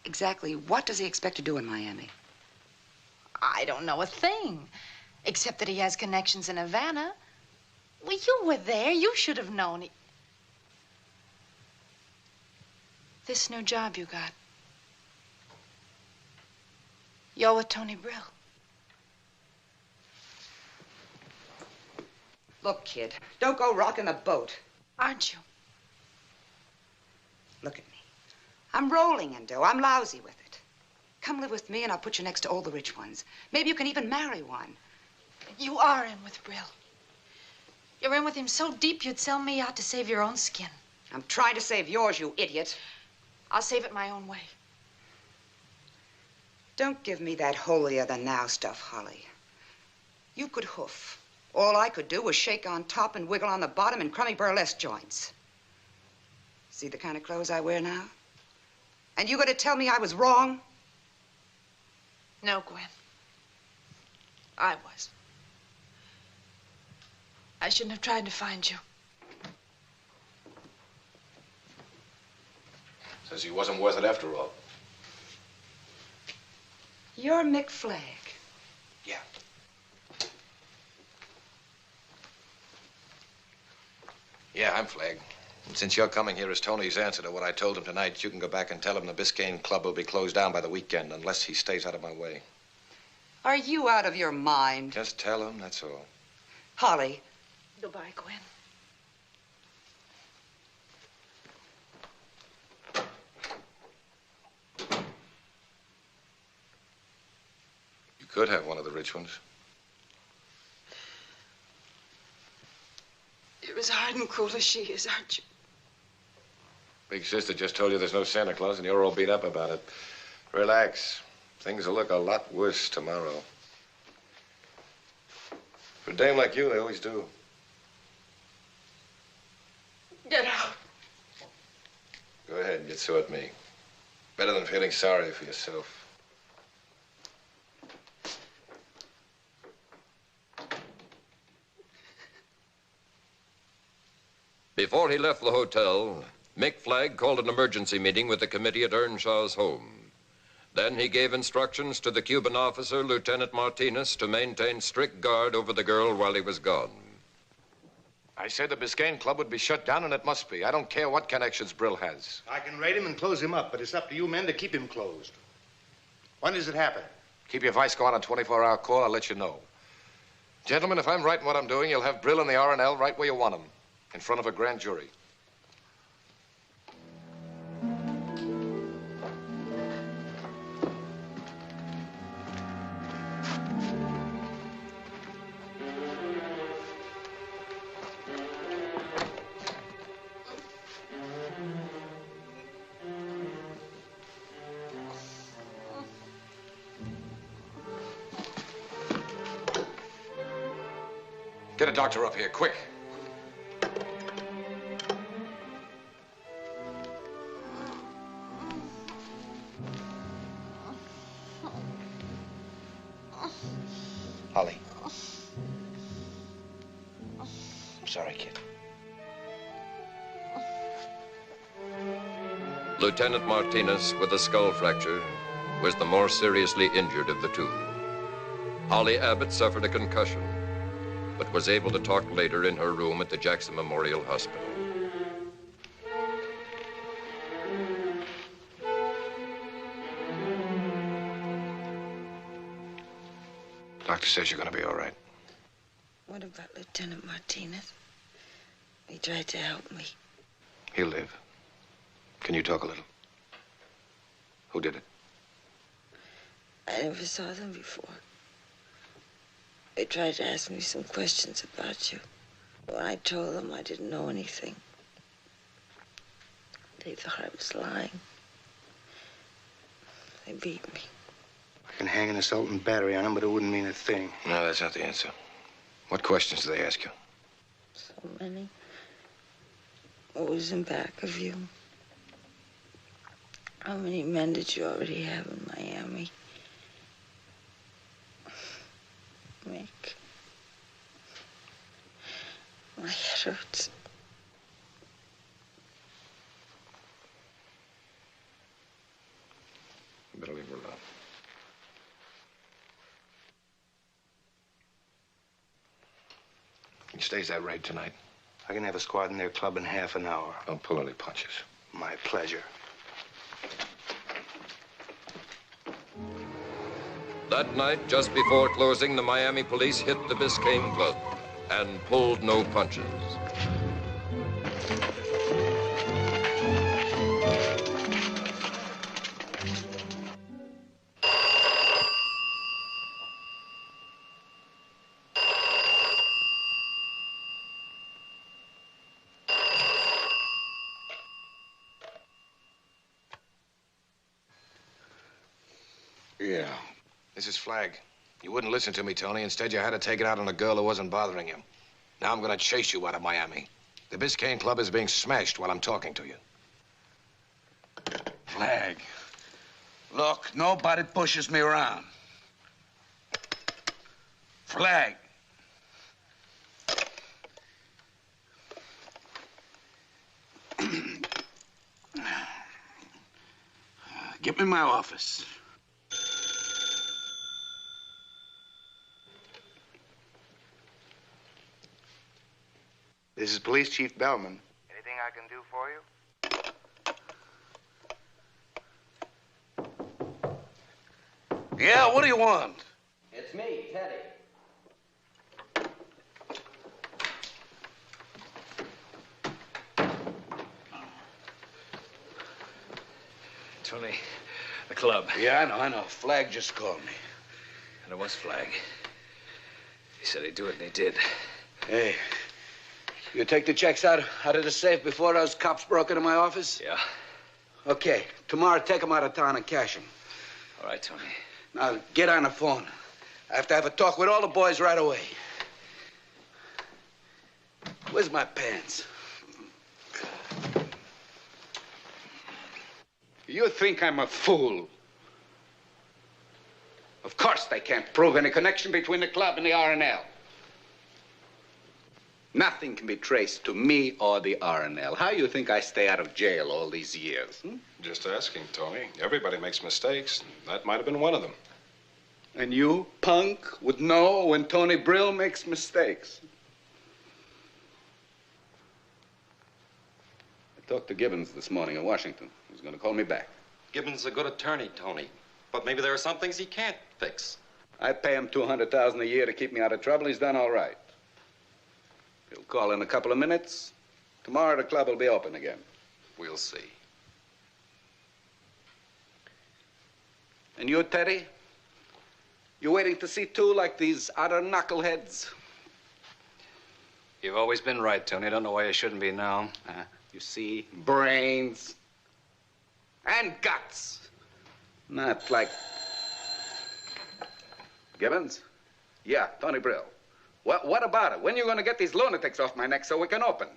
Exactly what does he expect to do in Miami? I don't know a thing, except that he has connections in Havana. Well, you were there. You should have known. This new job you got. You're with Tony Brill. Look, kid, don't go rocking the boat. Aren't you? Look at me. I'm rolling in dough. I'm lousy with it. Come live with me and I'll put you next to all the rich ones. Maybe you can even marry one. You are in with Brill. You're in with him so deep you'd sell me out to save your own skin. I'm trying to save yours, you idiot. I'll save it my own way. Don't give me that holier-than-thou stuff, Holly. You could hoof. All I could do was shake on top and wiggle on the bottom in crummy burlesque joints. See the kind of clothes I wear now? And you gonna tell me I was wrong? No, Gwen. I was. I shouldn't have tried to find you. Says he wasn't worth it after all. You're Mick Flagg. Yeah. Yeah, I'm Flagg. And since you're coming here as Tony's answer to what I told him tonight, you can go back and tell him the Biscayne Club will be closed down by the weekend unless he stays out of my way. Are you out of your mind? Just tell him, that's all. Holly. Goodbye, Gwen. You could have one of the rich ones. You're as hard and cruel as she is, aren't you? Big sister just told you there's no Santa Claus and you're all beat up about it. Relax. Things will look a lot worse tomorrow. For a dame like you, they always do. Get out. Go ahead and get so at me. Better than feeling sorry for yourself. Before he left the hotel, Mick Flagg called an emergency meeting with the committee at Earnshaw's home. Then he gave instructions to the Cuban officer, Lieutenant Martinez, to maintain strict guard over the girl while he was gone. I said the Biscayne Club would be shut down, and it must be. I don't care what connections Brill has. I can raid him and close him up, but it's up to you men to keep him closed. When does it happen? Keep your vice going on a 24-hour call. I'll let you know. Gentlemen, if I'm right in what I'm doing, you'll have Brill and the R&L right where you want them, in front of a grand jury. Get a doctor up here, quick. Holly. I'm sorry, kid. Lieutenant Martinez, with a skull fracture, was the more seriously injured of the two. Holly Abbott suffered a concussion. but was able to talk later in her room at the Jackson Memorial Hospital. Doctor says you're going to be all right. What about Lieutenant Martinez? He tried to help me. He'll live. Can you talk a little? Who did it? I never saw them before. They tried to ask me some questions about you. When I told them I didn't know anything, they thought I was lying. They beat me. I can hang an assault and battery on him, but it wouldn't mean a thing. No, that's not the answer. What questions do they ask you? So many. What was in back of you? How many men did you already have in Miami? Mick. My head hurts. You better leave her alone. He stays that raid tonight. I can have a squad in their club in half an hour. Don't pull any punches. My pleasure. That night, just before closing, the Miami police hit the Biscayne Club and pulled no punches. Yeah. This is Flag. You wouldn't listen to me, Tony. Instead, you had to take it out on a girl who wasn't bothering you. Now I'm going to chase you out of Miami. The Biscayne Club is being smashed while I'm talking to you. Flag. Look, nobody pushes me around. Flag. Get me my office. This is Police Chief Bellman. Anything I can do for you? Yeah, what do you want? It's me, Teddy. Tony, the club. Yeah, I know. Flag just called me. And it was Flag. He said he'd do it, and he did. Hey, you take the checks out of the safe before those cops broke into my office? Yeah. Okay. Tomorrow, take them out of town and cash them. All right, Tony. Now, get on the phone. I have to have a talk with all the boys right away. Where's my pants? You think I'm a fool? Of course they can't prove any connection between the club and the R&L. Nothing can be traced to me or the R&L. How you think I stay out of jail all these years? Just asking, Tony. Everybody makes mistakes. That might have been one of them. And you, punk, would know when Tony Brill makes mistakes. I talked to Gibbons this morning in Washington. He's going to call me back. Gibbons is a good attorney, Tony. But maybe there are some things he can't fix. I pay him $200,000 a year to keep me out of trouble. He's done all right. He'll call in a couple of minutes. Tomorrow the club will be open again. We'll see. And you, Teddy? You waiting to see too, like these other knuckleheads? You've always been right, Tony. I don't know why you shouldn't be now. You see, brains and guts. Not like... Gibbons? Yeah, Tony Brill. What about it? When are you going to get these lunatics off my neck so we can open?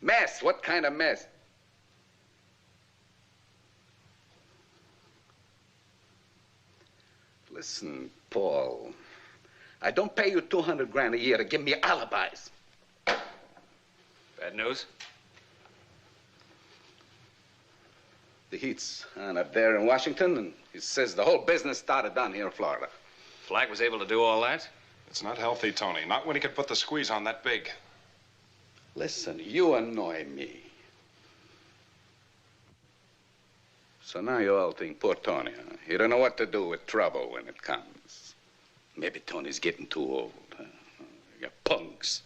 Mess? What kind of mess? Listen, Paul. I don't pay you $200,000 a year to give me alibis. Bad news? The heat's on up there in Washington, and he says the whole business started down here in Florida. Flag was able to do all that? It's not healthy, Tony. Not when he could put the squeeze on that big. Listen, you annoy me. So now you all think poor Tony, huh? You don't know what to do with trouble when it comes. Maybe Tony's getting too old, huh? You punks.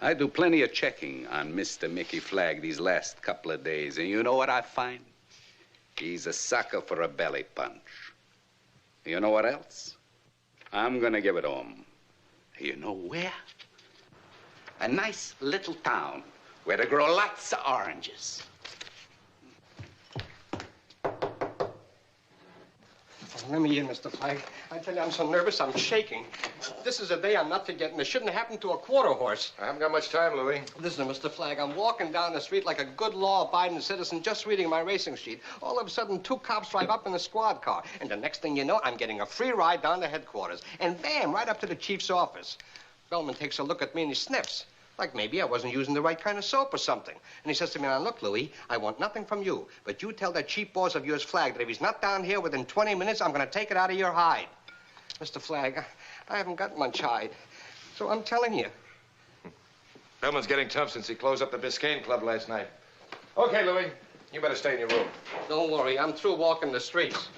I do plenty of checking on Mr. Mickey Flagg these last couple of days, and you know what I find? He's a sucker for a belly punch. You know what else? I'm gonna give it to him. You know where? A nice little town where they grow lots of oranges. Let me in, Mr. Flagg. I tell you, I'm so nervous, I'm shaking. This is a day I'm not forgetting. It shouldn't have happened to a quarter horse. I haven't got much time, Louis. Listen, Mr. Flagg, I'm walking down the street like a good law-abiding citizen, just reading my racing sheet. All of a sudden, 2 cops drive up in a squad car. And the next thing you know, I'm getting a free ride down to headquarters. And bam, right up to the chief's office. Bellman takes a look at me and he sniffs. Like maybe I wasn't using the right kind of soap or something. And he says to me, now, look, Louis, I want nothing from you. But you tell that cheap boss of yours, Flagg, that if he's not down here within 20 minutes, I'm going to take it out of your hide. Mr. Flagg, I haven't got much hide. So I'm telling you. Bellman's getting tough since he closed up the Biscayne Club last night. Okay, Louis, you better stay in your room. Don't worry, I'm through walking the streets.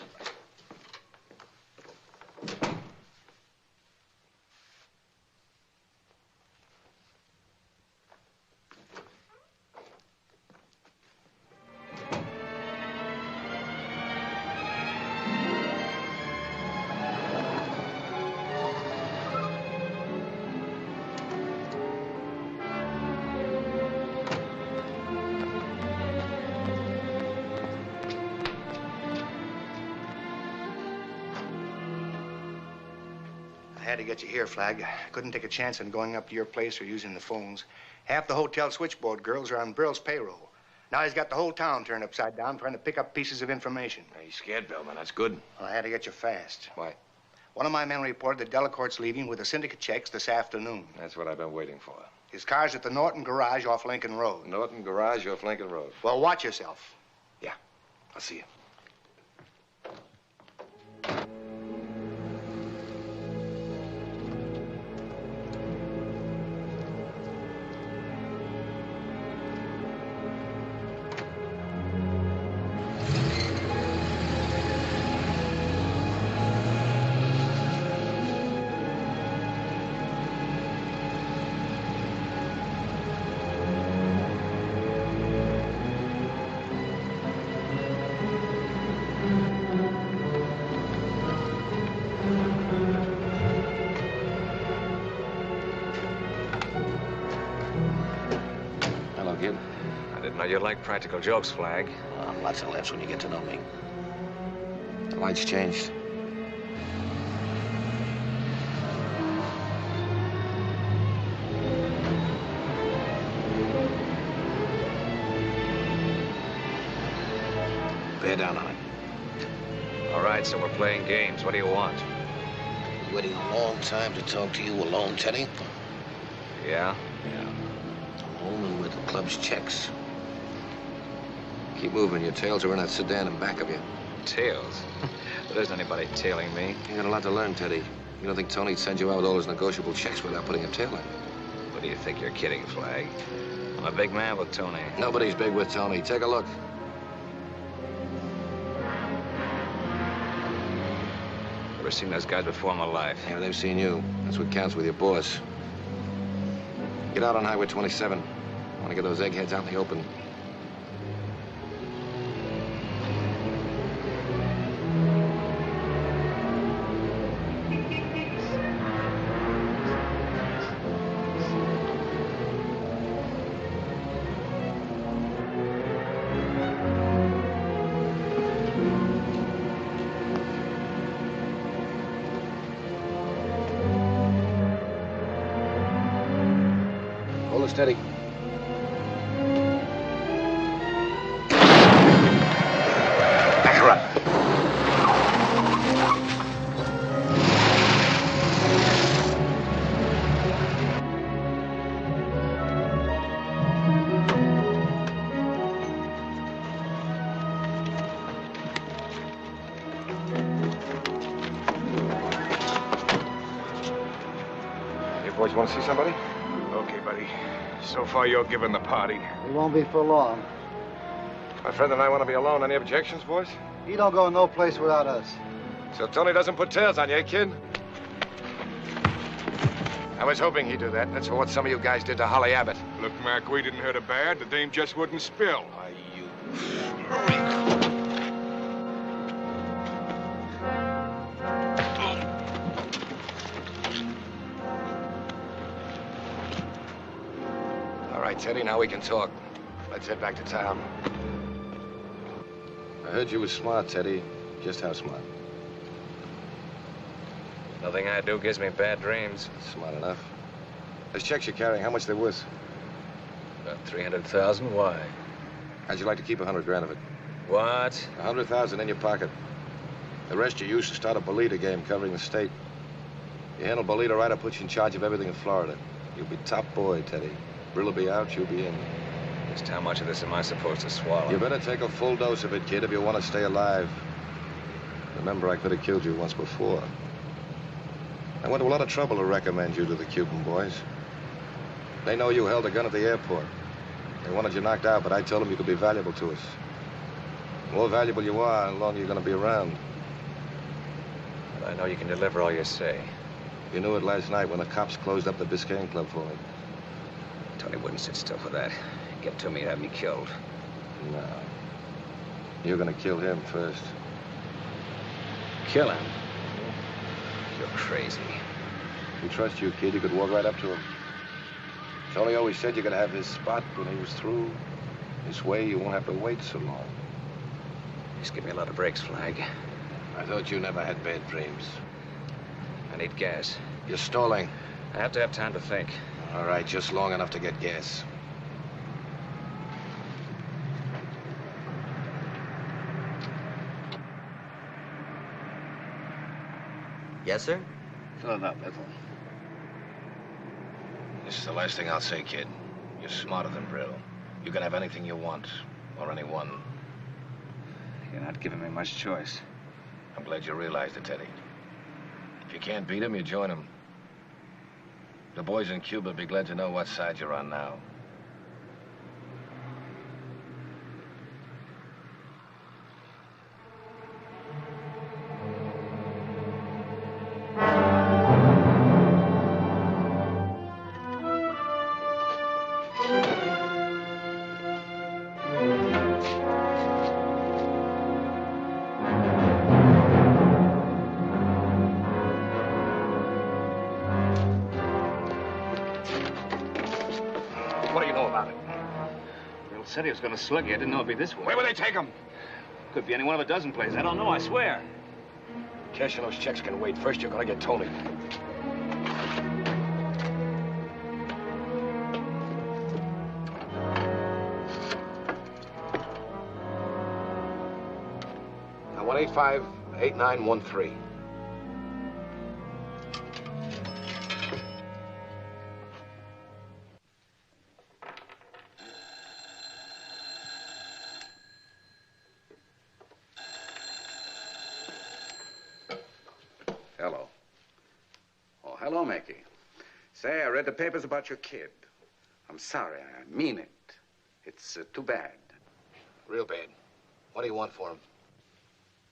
I had to get you here, Flagg. I couldn't take a chance on going up to your place or using the phones. Half the hotel switchboard girls are on Brill's payroll. Now he's got the whole town turned upside down trying to pick up pieces of information. He's scared, Bellman. That's good. Well, I had to get you fast. Why? One of my men reported that Delacorte's leaving with the syndicate checks this afternoon. That's what I've been waiting for. His car's at the Norton Garage off Lincoln Road. Norton Garage off Lincoln Road. Well, watch yourself. Yeah, I'll see you. You like practical jokes, Flagg. Lots of laughs when you get to know me. The lights changed. Bear down on it. All right, so we're playing games. What do you want? Waiting a long time to talk to you alone, Teddy. Yeah? Yeah. I'm home and with the club's checks. Keep moving. Your tails are in that sedan in back of you. Tails? There isn't anybody tailing me. You got a lot to learn, Teddy. You don't think Tony'd send you out with all his negotiable checks without putting a tail in? What do you think you're kidding, Flagg? I'm a big man with Tony. Nobody's big with Tony. Take a look. Never seen those guys before in my life. Yeah, they've seen you. That's what counts with your boss. Get out on Highway 27. I want to get those eggheads out in the open. Steady. Back her up. Boys, you want to see somebody? Okay, buddy. So far, you're giving the party. It won't be for long. My friend and I want to be alone. Any objections, boys? He don't go no place without us. So Tony doesn't put tails on you, eh, kid? I was hoping he'd do that. That's what some of you guys did to Holly Abbott. Look, Mac, we didn't hurt her bad. The dame just wouldn't spill. Why, you... All right, Teddy, now we can talk. Let's head back to town. I heard you were smart, Teddy. Just how smart? Nothing I do gives me bad dreams. Smart enough. Those checks you're carrying, how much they worth? About 300,000. Why? How'd you like to keep 100 grand of it? What? 100,000 in your pocket. The rest you use to start a Bolita game covering the state. You handle Bolita right, I'll put you in charge of everything in Florida. You'll be top boy, Teddy. Brill will be out, you'll be in. Just how much of this am I supposed to swallow? You better take a full dose of it, kid, if you want to stay alive. Remember, I could have killed you once before. I went to a lot of trouble to recommend you to the Cuban boys. They know you held a gun at the airport. They wanted you knocked out, but I told them you could be valuable to us. The more valuable you are, the longer you're going to be around. But I know you can deliver all you say. You knew it last night when the cops closed up the Biscayne Club for me. Tony wouldn't sit still for that. Get to me and have me killed. No. You're going to kill him first. Kill him? You're crazy. He trusts you, kid. You could walk right up to him. Tony always said you're going to have his spot when he was through. This way, you won't have to wait so long. Just give me a lot of breaks, Flag. I thought you never had bad dreams. I need gas. You're stalling. I have to have time to think. All right, just long enough to get gas. Yes, sir? Fill it up, Ethel. This is the last thing I'll say, kid. You're smarter than Brill. You can have anything you want, or anyone. You're not giving me much choice. I'm glad you realized it, Teddy. If you can't beat him, you join him. The boys in Cuba will be glad to know what side you're on now. What do you know about it? Bill said he was going to slug you. I didn't know it'd be this way. Where will they take him? Could be any one of a dozen places. I don't know, I swear. Cashing those checks can wait. First, you're going to get Tony. Now, 185-8913. Hello. Oh, hello, Mickey. Say, I read the papers about your kid. I'm sorry. I mean it. It's too bad. Real bad. What do you want for him?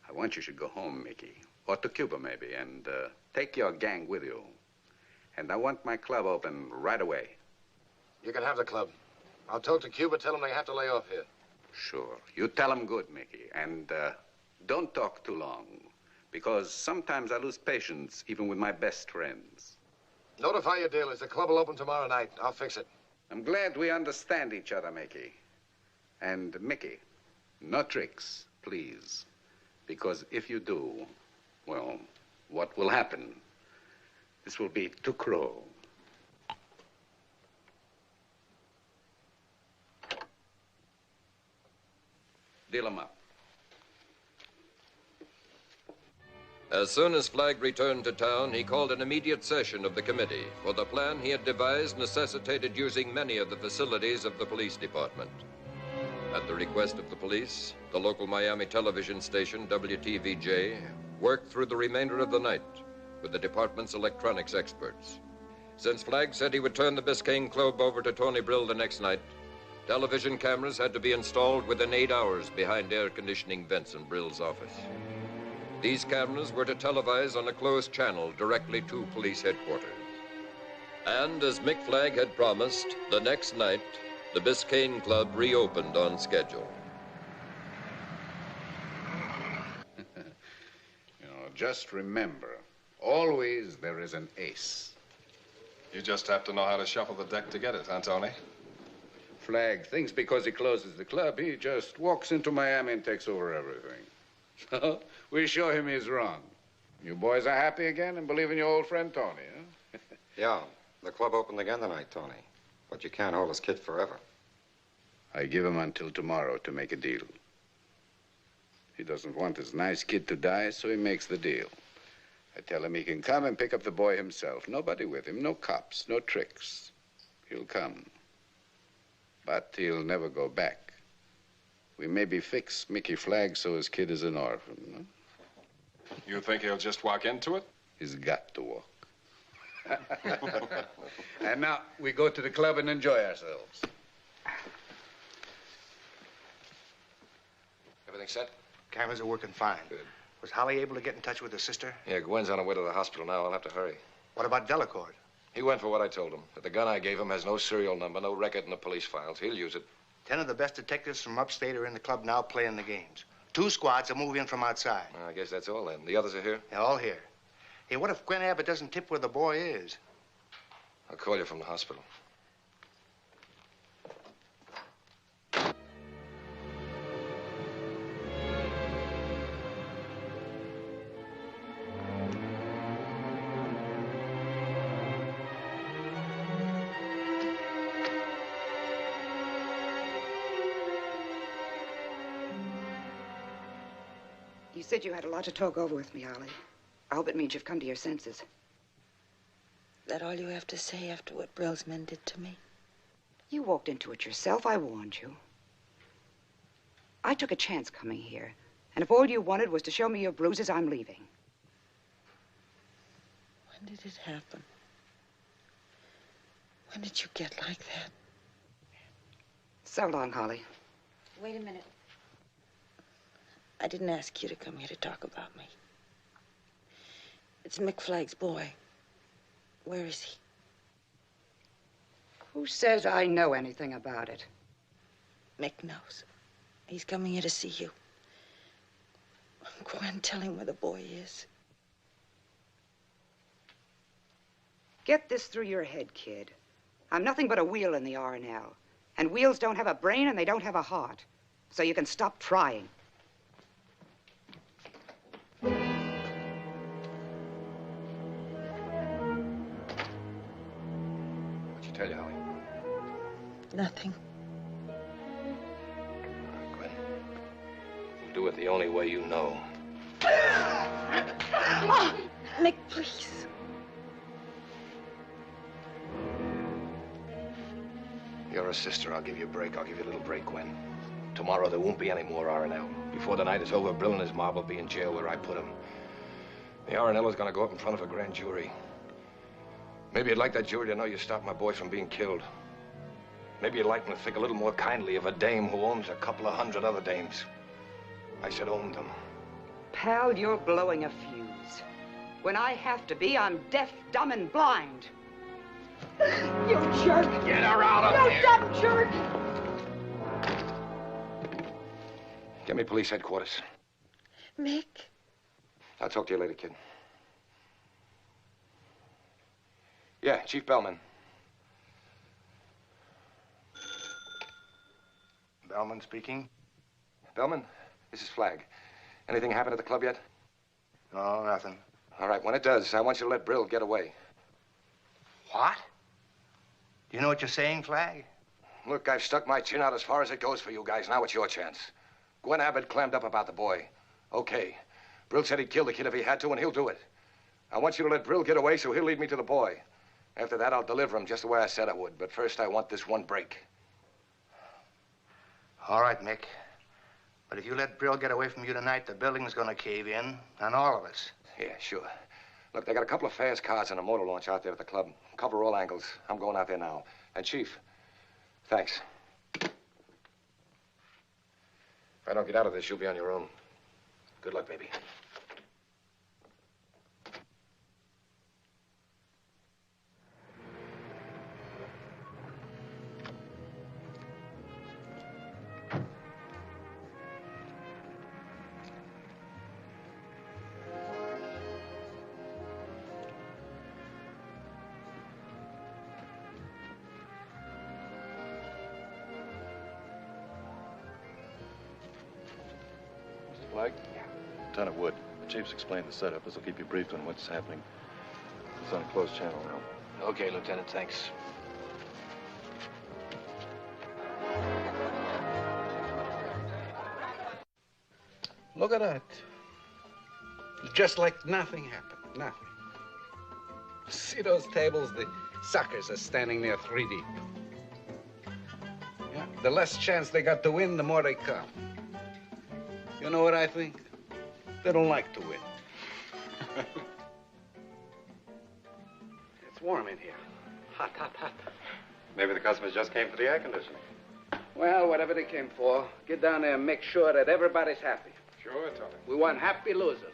I want you should go home, Mickey. Or to Cuba, maybe, and take your gang with you. And I want my club open right away. You can have the club. I'll talk to Cuba, tell them they have to lay off here. Sure. You tell them good, Mickey. And don't talk too long. Because sometimes I lose patience, even with my best friends. Notify your dealers. The club will open tomorrow night. I'll fix it. I'm glad we understand each other, Mickey. And, Mickey, no tricks, please. Because if you do, well, what will happen? This will be too cruel. Deal 'em up. As soon as Flagg returned to town, he called an immediate session of the committee, for the plan he had devised necessitated using many of the facilities of the police department. At the request of the police, the local Miami television station, WTVJ, worked through the remainder of the night with the department's electronics experts. Since Flagg said he would turn the Biscayne Club over to Tony Brill the next night, television cameras had to be installed within 8 hours behind air conditioning vents in Brill's office. These cameras were to televise on a closed channel directly to police headquarters. And as Mick Flagg had promised, the next night, the Biscayne Club reopened on schedule. Just remember, always there is an ace. You just have to know how to shuffle the deck to get it, huh, Tony? Flagg thinks because he closes the club, he just walks into Miami and takes over everything. So we show him he's wrong. You boys are happy again and believe in your old friend Tony, huh? Yeah, the club opened again tonight, Tony. But you can't hold his kid forever. I give him until tomorrow to make a deal. He doesn't want his nice kid to die, so he makes the deal. I tell him he can come and pick up the boy himself. Nobody with him, no cops, no tricks. He'll come. But he'll never go back. We maybe fix Mickey Flagg so his kid is an orphan. No? You think he'll just walk into it? He's got to walk. And now we go to the club and enjoy ourselves. Everything set? Cameras are working fine. Good. Was Holly able to get in touch with her sister? Yeah, Gwen's on her way to the hospital now. I'll have to hurry. What about Delacourt? He went for what I told him. But the gun I gave him has no serial number, no record in the police files. He'll use it. 10 of the best detectives from upstate are in the club now playing the games. 2 squads will move in from outside. I guess that's all then. The others are here? They're all here. Hey, what if Gwen Abbott doesn't tip where the boy is? I'll call you from the hospital. You said you had a lot to talk over with me, Ollie. I hope it means you've come to your senses. That all you have to say after what Brill's men did to me? You walked into it yourself. I warned you. I took a chance coming here. And if all you wanted was to show me your bruises, I'm leaving. When did it happen? When did you get like that? So long, Holly. Wait a minute. I didn't ask you to come here to talk about me. It's Mick Flagg's boy. Where is he? Who says I know anything about it? Mick knows. He's coming here to see you. Gwen, tell him where the boy is. Get this through your head, kid. I'm nothing but a wheel in the R&L. And wheels don't have a brain and they don't have a heart. So you can stop trying. What'd she tell you, Holly? Nothing. Gwen. You do it the only way you know. Mick, please. You're a sister. I'll give you a break. I'll give you a little break, Gwen. Tomorrow there won't be any more R&L. Before the night is over, Brill and his mob will be in jail where I put him. The R&L is going to go up in front of a grand jury. Maybe you'd like that jury to know you stopped my boy from being killed. Maybe you'd like them to think a little more kindly of a dame who owns a couple of hundred other dames. I said owned them. Pal, you're blowing a fuse. When I have to be, I'm deaf, dumb, and blind. You jerk! Get her out of here! You dumb jerk! Get me police headquarters. Mick? I'll talk to you later, kid. Yeah, Chief Bellman. Bellman speaking. Bellman, this is Flagg. Anything happened at the club yet? No, nothing. All right, when it does, I want you to let Brill get away. What? Do you know what you're saying, Flagg? Look, I've stuck my chin out as far as it goes for you guys. Now it's your chance. Gwen Abbott clammed up about the boy. Okay. Brill said he'd kill the kid if he had to, and he'll do it. I want you to let Brill get away so he'll lead me to the boy. After that, I'll deliver him just the way I said I would. But first, I want this one break. All right, Mick. But if you let Brill get away from you tonight, the building's gonna cave in on all of us. Yeah, sure. Look, they got a couple of fast cars and a motor launch out there at the club. Cover all angles. I'm going out there now. And, Chief, thanks. If I don't get out of this, you'll be on your own. Good luck, baby. Flag? Lieutenant Wood. The chief's explained the setup. This will keep you briefed on what's happening. It's on a closed channel now. Okay, Lieutenant, thanks. Look at that. It's just like nothing happened. Nothing. See those tables? The suckers are standing there 3 deep. Yeah, the less chance they got to win, the more they come. You know what I think? They don't like to win. It's warm in here. Hot, hot, hot. Maybe the customers just came for the air conditioning. Well, whatever they came for, get down there and make sure that everybody's happy. Sure, Tony. We want happy losers.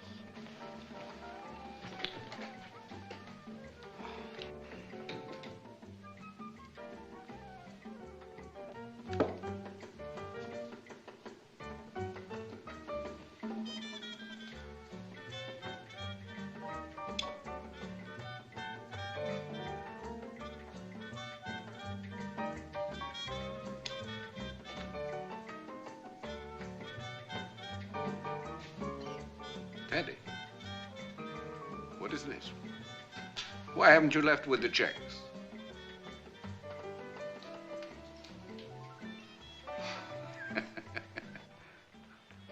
Teddy, what is this? Why haven't you left with the checks?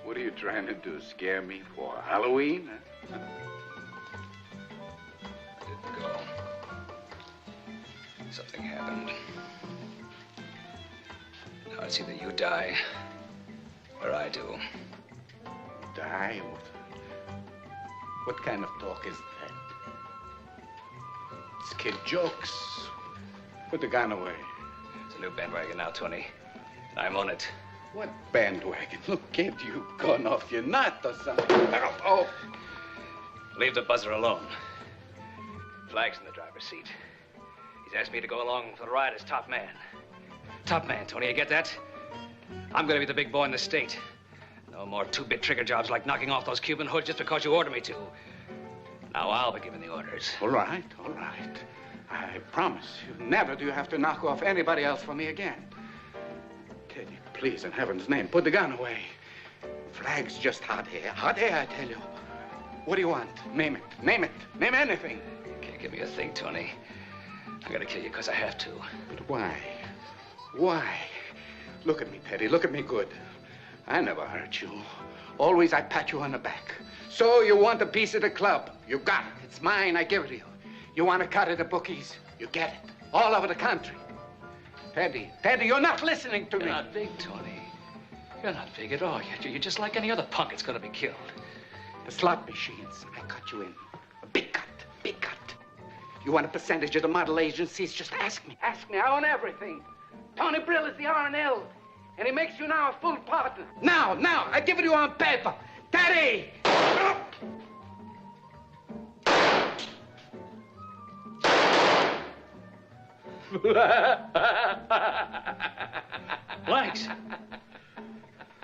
What are you trying to do, scare me for Halloween? Huh? Didn't go. Something happened. Now it's either you die or I do. Die? What kind of talk is that? It's kid jokes. Put the gun away. It's a new bandwagon now, Tony. I'm on it. What bandwagon? Look, kid, you've gone off your nut or something. Oh. Leave the buzzer alone. Flag's in the driver's seat. He's asked me to go along for the ride as top man. Top man, Tony, you get that? I'm gonna be the big boy in the state. No more two-bit trigger jobs like knocking off those Cuban hoods just because you order me to. Now I'll be giving the orders. All right, all right. I promise you, never do you have to knock off anybody else for me again. Teddy, please, in heaven's name, put the gun away. Flag's just hot air. Hot air, I tell you. What do you want? Name it. Name it. Name anything. You can't give me a thing, Tony. I'm gonna kill you because I have to. But why? Why? Look at me, Teddy. Look at me good. I never hurt you. Always I pat you on the back. So you want a piece of the club. You got it. It's mine. I give it to you. You want a cut of the bookies. You get it. All over the country. Teddy, you're not listening to me. You're not big, Tony. You're not big at all. You're just like any other punk that's gonna be killed. The slot machines. I cut you in. A big cut. Big cut. You want a percentage of the model agencies? Just ask me. Ask me. I own everything. Tony Brill is the R&L. And he makes you now a full partner. Now, I give it to you on paper. Teddy! Blanks!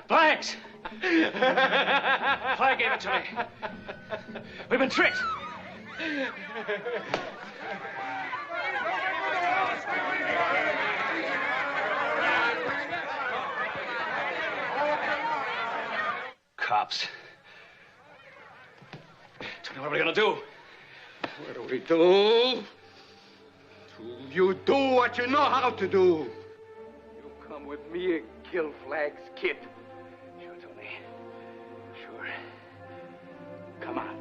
Blanks! Flag gave it to me. We've been tricked. Cops. Tony, what are we gonna do? What do we do? You do what you know how to do. You come with me and kill Flag's kid. Sure, Tony. Sure. Come on.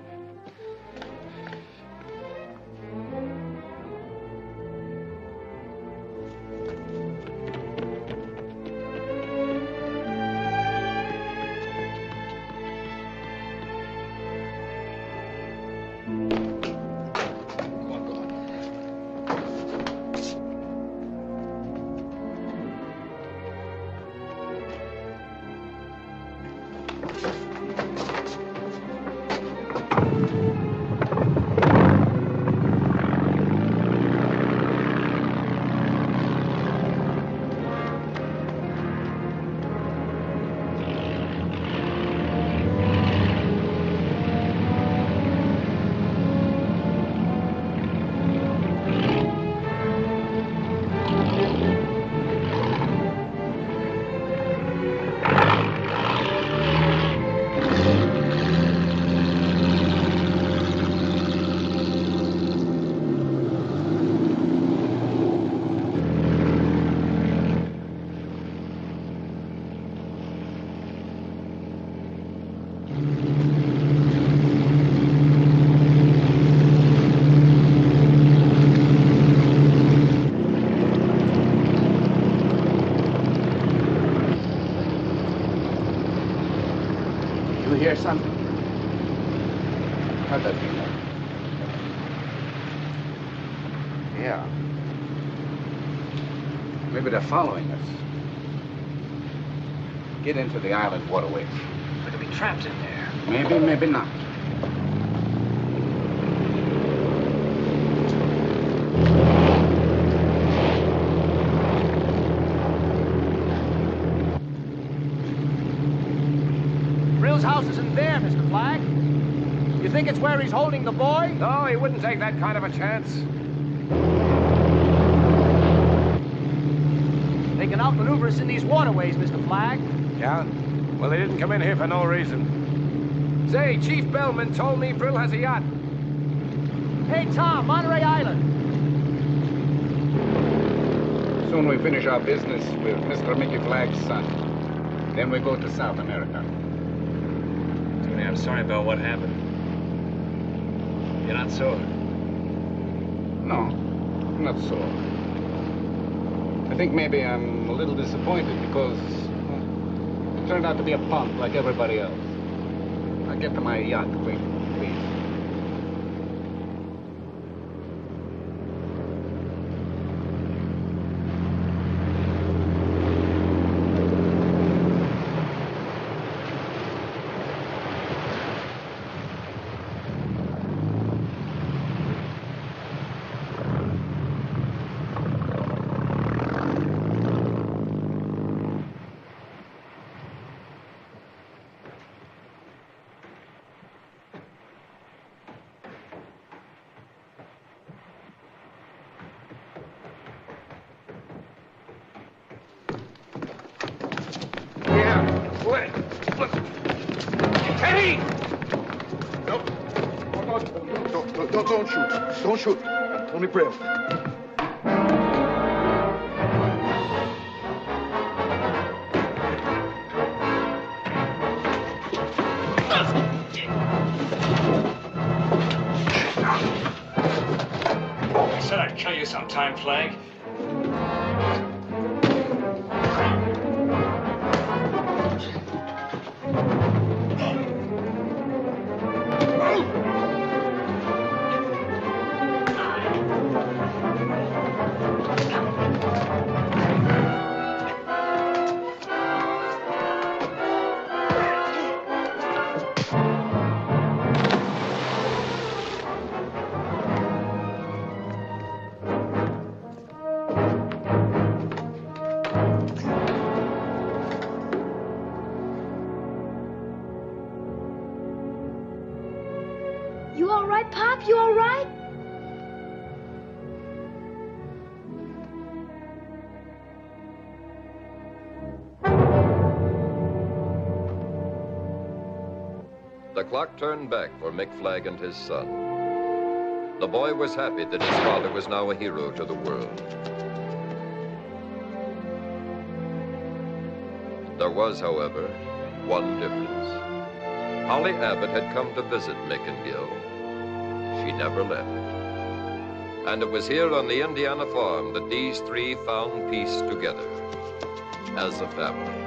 You hear something? What does he know? Yeah. Maybe they're following us. Get into the island waterways. We could be trapped in there. Maybe, maybe not. Brill's house isn't there, Mr. Flagg. You think it's where he's holding the boy? No, he wouldn't take that kind of a chance. They can outmaneuver us in these waterways, Mr. Flagg. Yeah? Well, they didn't come in here for no reason. Say, Chief Bellman told me Brill has a yacht. Hey, Tom, Monterey Island. Soon we finish our business with Mr. Mickey Flagg's son. Then we go to South America. Tony, I'm sorry about what happened. You're not sore? No, not sore. I think maybe I'm a little disappointed because it turned out to be a punk like everybody else. I'll get to my yacht quick, please. Teddy! Nope. Don't shoot. Don't shoot. Tony Brill. I said I'd kill you sometime, Flagg. You all right, Pop? You all right? The clock turned back for Mick Flagg and his son. The boy was happy that his father was now a hero to the world. There was, however, one difference. Holly Abbott had come to visit Mick and Gil. She never left. And it was here on the Indiana farm that these three found peace together as a family.